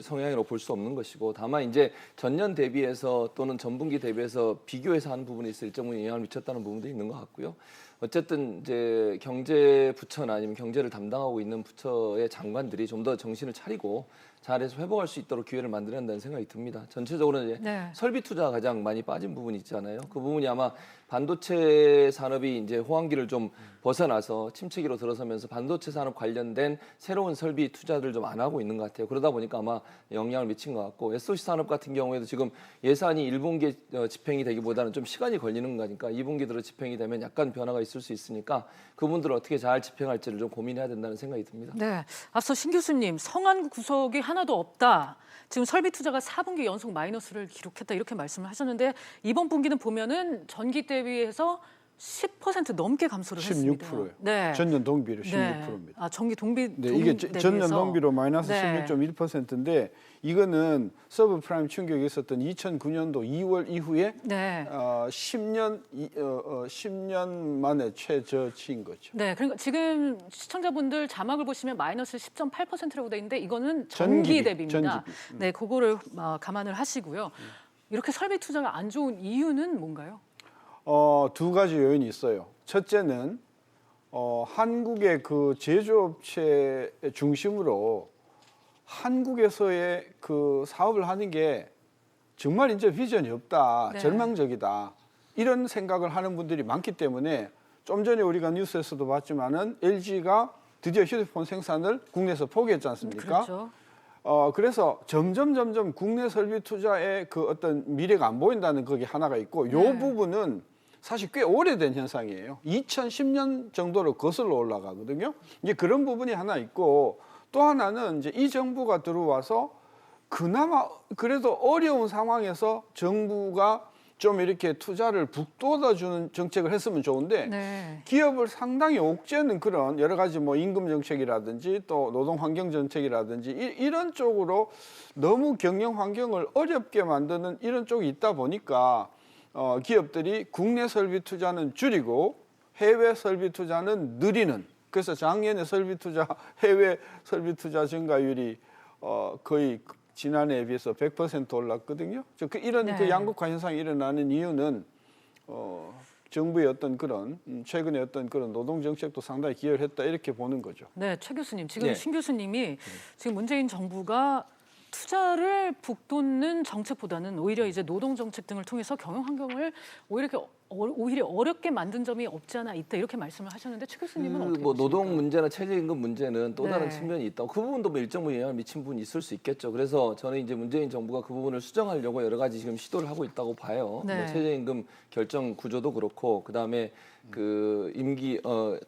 성향이라고 볼 수 없는 것이고 다만 이제 전년 대비해서 또는 전분기 대비해서 비교해서 하는 부분이 있을 일정 부분 영향을 미쳤다는 부분도 있는 것 같고요. 어쨌든 이제 경제부처나 아니면 경제를 담당하고 있는 부처의 장관들이 좀 더 정신을 차리고 잘해서 회복할 수 있도록 기회를 만들어야 한다는 생각이 듭니다. 전체적으로 이제 설비 투자가 가장 많이 빠진 부분이 있잖아요. 그 부분이 아마 반도체 산업이 이제 호황기를 좀 벗어나서 침체기로 들어서면서 반도체 산업 관련된 새로운 설비 투자를 좀 안 하고 있는 것 같아요. 그러다 보니까 아마 영향을 미친 것 같고 SOC 산업 같은 경우에도 지금 예산이 1분기에 집행이 되기보다는 좀 시간이 걸리는 거니까 2분기 들어 집행이 되면 약간 변화가 있을 수 있으니까 그분들을 어떻게 잘 집행할지를 좀 고민해야 된다는 생각이 듭니다. 네, 앞서 신 교수님 성한 구석이 하나도 없다. 지금 설비 투자가 4분기 연속 마이너스를 기록했다 이렇게 말씀을 하셨는데 이번 분기는 보면은 전기 대비해서 10% 넘게 감소를 했습니다. 16%예요. 네. 전년 동기로 16%입니다. 전기 동비 네, 이게 전년 동비로 마이너스 16.1%인데 이거는 서브프라임 충격이 있었던 2009년도 2월 이후에 10년 만에 최저치인 거죠. 네, 그러니까 지금 시청자분들 자막을 보시면 마이너스 10.8%라고 돼 있는데 이거는 전기 대비입니다. 전기비. 네, 그거를 감안을 하시고요. 이렇게 설비 투자가 안 좋은 이유는 뭔가요? 두 가지 요인이 있어요. 첫째는 한국의 그 제조업체 중심으로 한국에서의 그 사업을 하는 게 정말 이제 비전이 없다, 절망적이다 이런 생각을 하는 분들이 많기 때문에 좀 전에 우리가 뉴스에서도 봤지만은 LG가 드디어 휴대폰 생산을 국내에서 포기했지 않습니까? 그렇죠. 그래서 점점 국내 설비 투자의 그 어떤 미래가 안 보인다는 그게 하나가 있고 요 부분은 사실 꽤 오래된 현상이에요. 2010년 정도로 거슬러 올라가거든요. 이제 그런 부분이 하나 있고 또 하나는 이제 이 정부가 들어와서 그나마 그래도 어려운 상황에서 정부가 좀 이렇게 투자를 북돋아주는 정책을 했으면 좋은데 기업을 상당히 옥죄는 그런 여러 가지 뭐 임금 정책이라든지 또 노동 환경 정책이라든지 이런 쪽으로 너무 경영 환경을 어렵게 만드는 이런 쪽이 있다 보니까 기업들이 국내 설비 투자는 줄이고 해외 설비 투자는 늘리는 그래서 작년에 설비 투자 해외 설비 투자 증가율이 거의 지난해에 비해서 100% 올랐거든요. 이런 그 양극화 현상이 일어나는 이유는 정부의 어떤 그런 최근에 어떤 그런 노동 정책도 상당히 기여를 했다 이렇게 보는 거죠. 네, 최 교수님 지금 신 교수님이 지금 문재인 정부가 투자를 북돋는 정책보다는 오히려 이제 노동 정책 등을 통해서 경영 환경을 오히려 어렵게 만든 점이 없지 않아 있다 이렇게 말씀을 하셨는데 최 교수님은 어떻게 뭐 보십니까? 노동 문제나 최저임금 문제는 또 다른 측면이 있다고 그 부분도 뭐 일정 부분 영향을 미친 부분이 있을 수 있겠죠. 그래서 저는 이제 문재인 정부가 그 부분을 수정하려고 여러 가지 지금 시도를 하고 있다고 봐요. 뭐 최저임금 결정 구조도 그렇고 그다음에 그 임기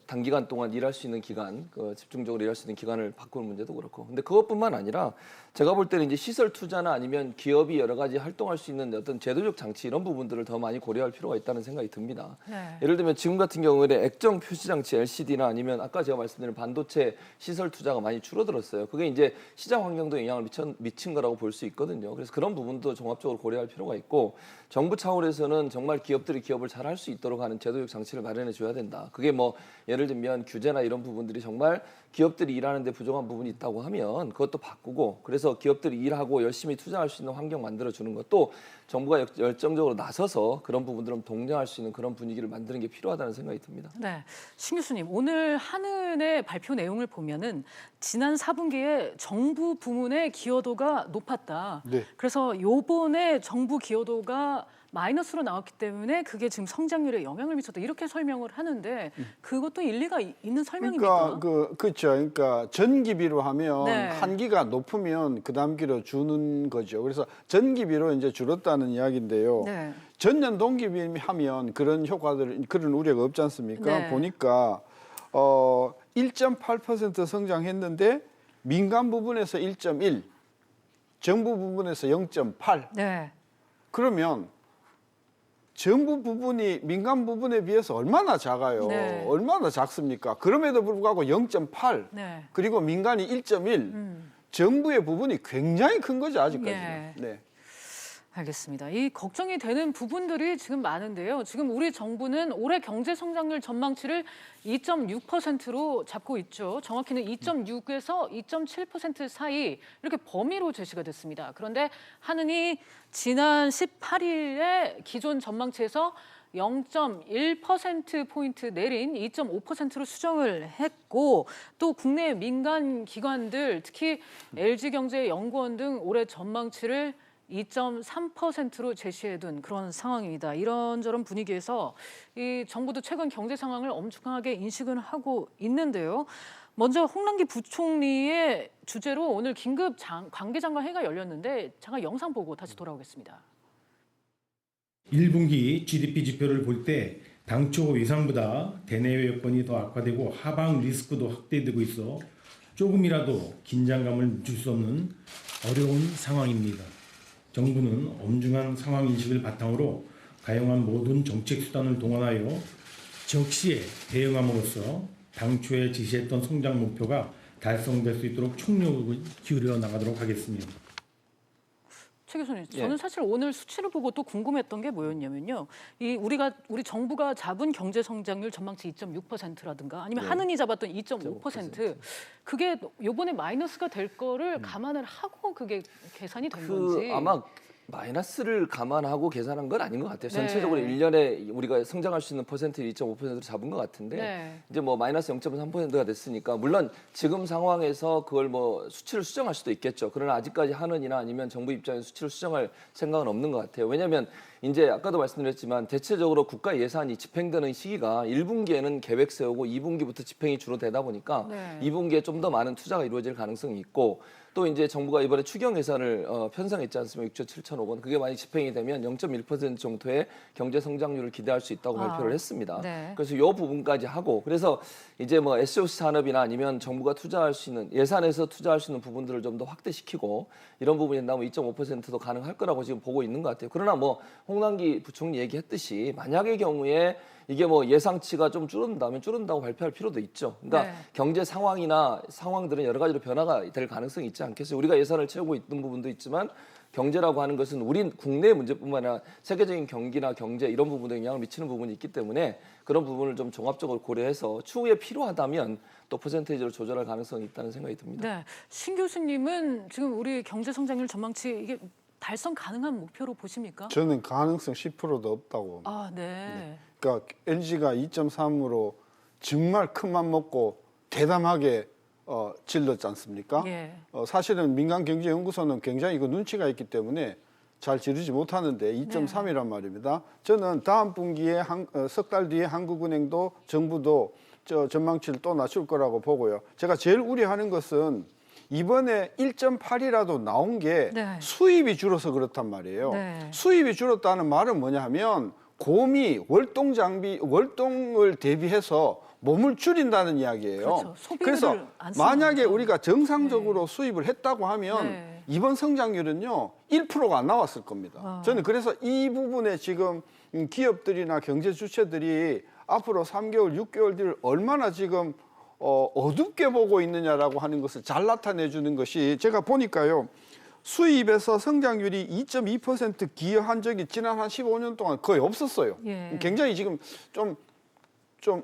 단기간 동안 일할 수 있는 기간, 집중적으로 일할 수 있는 기간을 바꾸는 문제도 그렇고. 근데 그것뿐만 아니라 제가 볼 때는 이제 시설 투자나 아니면 기업이 여러 가지 활동할 수 있는 어떤 제도적 장치 이런 부분들을 더 많이 고려할 필요가 있다는 생각이 듭니다. 예를 들면 지금 같은 경우에 액정 표시 장치 LCD나 아니면 아까 제가 말씀드린 반도체 시설 투자가 많이 줄어들었어요. 그게 이제 시장 환경도 영향을 미친 거라고 볼 수 있거든요. 그래서 그런 부분도 종합적으로 고려할 필요가 있고 정부 차원에서는 정말 기업들이 기업을 잘 할 수 있도록 하는 제도적 장치를 마련해 줘야 된다. 그게 뭐 예를 들면 규제나 이런 부분들이 정말 기업들이 일하는데 부족한 부분이 있다고 하면 그것도 바꾸고 그래서 기업들이 일하고 열심히 투자할 수 있는 환경 만들어 주는 것도 정부가 열정적으로 나서서 그런 부분들을 독려할 수 있는 그런 분위기를 만드는 게 필요하다는 생각이 듭니다. 네, 신 교수님 오늘 한은의 발표 내용을 보면은 지난 4분기에 정부 부문의 기여도가 높았다. 그래서 요번에 정부 기여도가 마이너스로 나왔기 때문에 그게 지금 성장률에 영향을 미쳤다 이렇게 설명을 하는데 그것도 일리가 있는 설명입니까? 그렇죠. 그러니까 전기비로 하면 한 기가 높으면 그 다음 기로 주는 거죠. 그래서 전기비로 이제 줄었다는 이야기인데요. 전년 동기비 하면 그런 효과들 그런 우려가 없지 않습니까? 보니까 1.8% 성장했는데 민간 부분에서 1.1, 정부 부분에서 0.8. 그러면 정부 부분이 민간 부분에 비해서 얼마나 작아요. 얼마나 작습니까? 그럼에도 불구하고 0.8 그리고 민간이 1.1 정부의 부분이 굉장히 큰 거죠 아직까지는. 알겠습니다. 이 걱정이 되는 부분들이 지금 많은데요. 지금 우리 정부는 올해 경제 성장률 전망치를 2.6%로 잡고 있죠. 정확히는 2.6에서 2.7% 사이 이렇게 범위로 제시가 됐습니다. 그런데 한은이 지난 18일에 기존 전망치에서 0.1%포인트 내린 2.5%로 수정을 했고 또 국내 민간 기관들 특히 LG경제연구원 등 올해 전망치를 2.3%로 제시해둔 그런 상황입니다. 이런저런 분위기에서 이 정부도 최근 경제 상황을 엄중하게 인식을 하고 있는데요. 먼저 홍남기 부총리의 주재로 오늘 긴급 관계장관 회의가 열렸는데 잠깐 영상 보고 다시 돌아오겠습니다. 1분기 GDP 지표를 볼 때 당초 예상보다 대내외 여건이 더 악화되고 하방 리스크도 확대되고 있어 조금이라도 긴장감을 줄 수 없는 어려운 상황입니다. 정부는 엄중한 상황 인식을 바탕으로 가용한 모든 정책 수단을 동원하여 적시에 대응함으로써 당초에 지시했던 성장 목표가 달성될 수 있도록 총력을 기울여 나가도록 하겠습니다. 최 교수님, 저는 사실 오늘 수치를 보고 또 궁금했던 게 뭐였냐면요. 우리 정부가 잡은 경제 성장률 전망치 2.6%라든가 아니면 한은이 잡았던 2.5% 그게 요번에 마이너스가 될 거를 감안을 하고 그게 계산이 된 건지. 아마 마이너스를 감안하고 계산한 건 아닌 것 같아요. 전체적으로 1년에 우리가 성장할 수 있는 퍼센트를 2.5%로 잡은 것 같은데 이제 뭐 마이너스 0.3%가 됐으니까 물론 지금 상황에서 그걸 뭐 수치를 수정할 수도 있겠죠. 그러나 아직까지 한은이나 아니면 정부 입장에서 수치를 수정할 생각은 없는 것 같아요. 왜냐하면 이제 아까도 말씀드렸지만 대체적으로 국가 예산이 집행되는 시기가 1분기에는 계획 세우고 2분기부터 집행이 주로 되다 보니까 2분기에 좀 더 많은 투자가 이루어질 가능성이 있고 또 이제 정부가 이번에 추경 예산을 편성했지 않습니까? 6조 7천억 원. 그게 만약 집행이 되면 0.1% 정도의 경제 성장률을 기대할 수 있다고 발표를 했습니다. 그래서 이 부분까지 하고 그래서 이제 뭐 SOC 산업이나 아니면 정부가 투자할 수 있는 예산에서 투자할 수 있는 부분들을 좀 더 확대시키고 이런 부분이 된다면 2.5%도 가능할 거라고 지금 보고 있는 것 같아요. 그러나 뭐 홍남기 부총리 얘기했듯이 만약의 경우에 이게 뭐 예상치가 좀 줄어든다면 줄어든다고 발표할 필요도 있죠. 그러니까 경제 상황이나 상황들은 여러 가지로 변화가 될 가능성이 있지 않겠어요. 우리가 예산을 채우고 있는 부분도 있지만 경제라고 하는 것은 우리 국내 문제뿐만 아니라 세계적인 경기나 경제 이런 부분에 영향을 미치는 부분이 있기 때문에 그런 부분을 좀 종합적으로 고려해서 추후에 필요하다면 또 퍼센테이지로 조절할 가능성이 있다는 생각이 듭니다. 네, 신 교수님은 지금 우리 경제 성장률 전망치 이게 달성 가능한 목표로 보십니까? 저는 가능성 10%도 없다고. 아, 네. 그러니까 LG가 2.3으로 정말 큰맘 먹고 대담하게 질렀지 않습니까? 사실은 민간경제연구소는 굉장히 이거 눈치가 있기 때문에 잘 지르지 못하는데 2.3이란 말입니다. 저는 다음 분기에 석 달 뒤에 한국은행도 정부도 전망치를 또 낮출 거라고 보고요. 제가 제일 우려하는 것은 이번에 1.8이라도 나온 게 수입이 줄어서 그렇단 말이에요. 수입이 줄었다는 말은 뭐냐 하면 곰이 월동을 대비해서 몸을 줄인다는 이야기예요. 그래서 만약에 우리가 정상적으로 수입을 했다고 하면 이번 성장률은요 1%가 안 나왔을 겁니다. 저는 그래서 이 부분에 지금 기업들이나 경제 주체들이 앞으로 3개월, 6개월 뒤를 얼마나 지금 어둡게 보고 있느냐라고 하는 것을 잘 나타내 주는 것이 제가 보니까요. 수입에서 성장률이 2.2% 기여한 적이 지난 한 15년 동안 거의 없었어요. 굉장히 지금 좀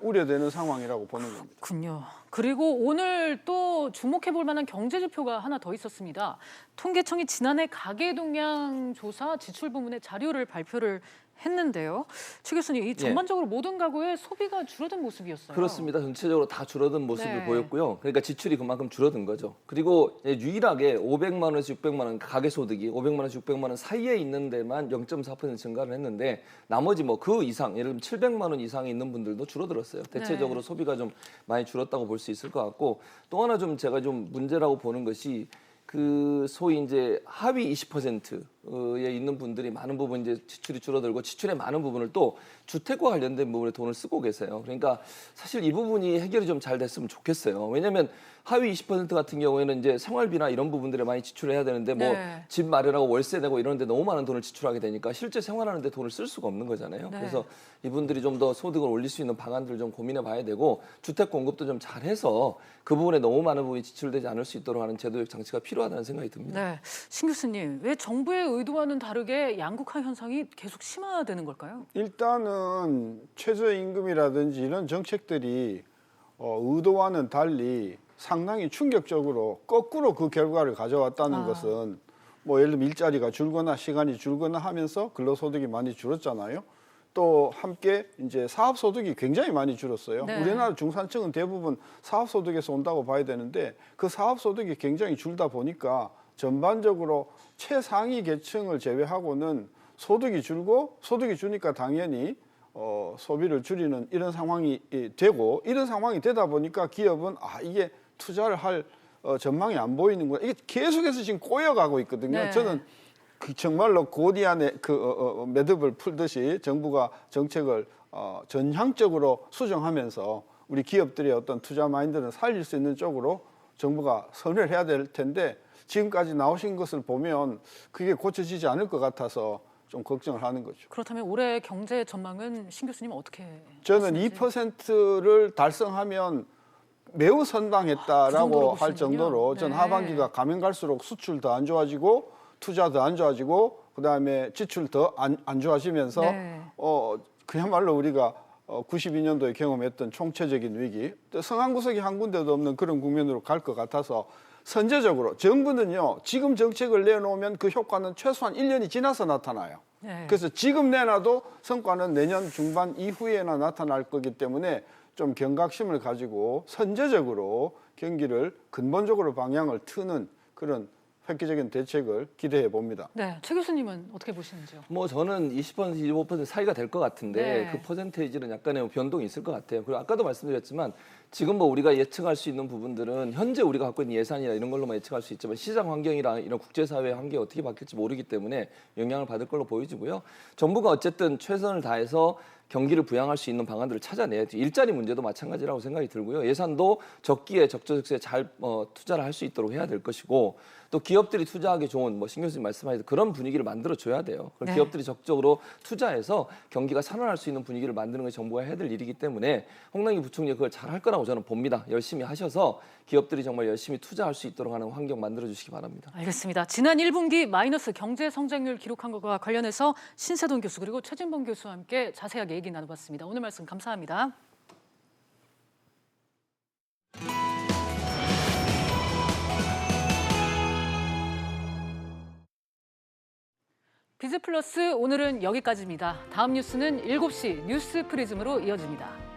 우려되는 상황이라고 보는 겁니다. 그렇군요. 그리고 오늘 또 주목해 볼 만한 경제 지표가 하나 더 있었습니다. 통계청이 지난해 가계 동향 조사 지출 부문의 자료를 발표를 했는데요. 최 교수님, 이 전반적으로 모든 가구의 소비가 줄어든 모습이었어요. 그렇습니다. 전체적으로 다 줄어든 모습을 보였고요. 그러니까 지출이 그만큼 줄어든 거죠. 그리고 유일하게 500만 원에서 600만 원 가계소득이 500만 원에서 600만 원 사이에 있는 데만 0.4% 증가를 했는데 나머지 뭐 그 이상, 예를 들면 700만 원 이상에 있는 분들도 줄어들었어요. 대체적으로 소비가 좀 많이 줄었다고 볼 수 있을 것 같고 또 하나 좀 제가 좀 문제라고 보는 것이 그 소위 이제 하위 20%에 있는 분들이 많은 부분 이제 지출이 줄어들고 지출의 많은 부분을 또 주택과 관련된 부분에 돈을 쓰고 계세요. 그러니까 사실 이 부분이 해결이 좀 잘 됐으면 좋겠어요. 왜냐하면 하위 20% 같은 경우에는 이제 생활비나 이런 부분들에 많이 지출을 해야 되는데 뭐 집 마련하고 월세 내고 이런데 너무 많은 돈을 지출하게 되니까 실제 생활하는데 돈을 쓸 수가 없는 거잖아요. 그래서 이분들이 좀 더 소득을 올릴 수 있는 방안들을 좀 고민해봐야 되고 주택 공급도 좀 잘해서 그 부분에 너무 많은 부분이 지출되지 않을 수 있도록 하는 제도적 장치가 필요하다는 생각이 듭니다. 네, 신 교수님, 왜 정부의 의도와는 다르게 양극화 현상이 계속 심화되는 걸까요? 일단은 최저임금이라든지 이런 정책들이 의도와는 달리 상당히 충격적으로 거꾸로 그 결과를 가져왔다는 것은 뭐 예를 들면 일자리가 줄거나 시간이 줄거나 하면서 근로소득이 많이 줄었잖아요. 또 함께 이제 사업소득이 굉장히 많이 줄었어요. 우리나라 중산층은 대부분 사업소득에서 온다고 봐야 되는데 그 사업소득이 굉장히 줄다 보니까 전반적으로 최상위 계층을 제외하고는 소득이 줄고 소득이 주니까 당연히 소비를 줄이는 이런 상황이 되고 이런 상황이 되다 보니까 기업은 이게 투자를 할 전망이 안 보이는구나. 이게 계속해서 지금 꼬여가고 있거든요. 저는 정말로 고디안의 매듭을 풀듯이 정부가 정책을 전향적으로 수정하면서 우리 기업들의 어떤 투자 마인드를 살릴 수 있는 쪽으로 정부가 선회를 해야 될 텐데 지금까지 나오신 것을 보면 그게 고쳐지지 않을 것 같아서 좀 걱정을 하는 거죠. 그렇다면 올해 경제 전망은 신 교수님 어떻게? 저는 2%를 달성하면 매우 선방했다라고 할 정도로 전 하반기가 가면 갈수록 수출 더 안 좋아지고 투자 더 안 좋아지고 그다음에 지출 더 안 좋아지면서 그야말로 우리가 92년도에 경험했던 총체적인 위기, 또 성황구석이 한 군데도 없는 그런 국면으로 갈 것 같아서 선제적으로 정부는요 지금 정책을 내놓으면 그 효과는 최소한 1년이 지나서 나타나요. 그래서 지금 내놔도 성과는 내년 중반 이후에나 나타날 거기 때문에 좀 경각심을 가지고 선제적으로 경기를 근본적으로 방향을 트는 그런 획기적인 대책을 기대해 봅니다. 네, 최 교수님은 어떻게 보시는지요? 뭐 저는 20% 25% 사이가 될 것 같은데 네. 그 퍼센테이지는 약간의 변동이 있을 것 같아요. 그리고 아까도 말씀드렸지만 지금 뭐 우리가 예측할 수 있는 부분들은 현재 우리가 갖고 있는 예산이나 이런 걸로만 예측할 수 있지만 시장 환경이나 이런 국제사회 환경이 어떻게 바뀔지 모르기 때문에 영향을 받을 걸로 보여지고요. 정부가 어쨌든 최선을 다해서 경기를 부양할 수 있는 방안들을 찾아내야죠. 일자리 문제도 마찬가지라고 생각이 들고요. 예산도 적기에 적재적소에 잘 투자를 할 수 있도록 해야 될 것이고 또 기업들이 투자하기 좋은 신 교수님 말씀하신 그런 분위기를 만들어줘야 돼요. 네. 기업들이 적극적으로 투자해서 경기가 살아날 수 있는 분위기를 만드는 것이 정부가 해야 될 일이기 때문에 홍남기 부총리 그걸 잘 할 거라고 저는 봅니다. 열심히 하셔서 기업들이 정말 열심히 투자할 수 있도록 하는 환경 만들어주시기 바랍니다. 알겠습니다. 지난 1분기 마이너스 경제 성장률 기록한 것과 관련해서 신세돈 교수 그리고 최진봉 교수와 함께 자세하게 얘기 나눠봤습니다. 오늘 말씀 감사합니다. 비즈플러스 오늘은 여기까지입니다. 다음 뉴스는 7시 뉴스 프리즘으로 이어집니다.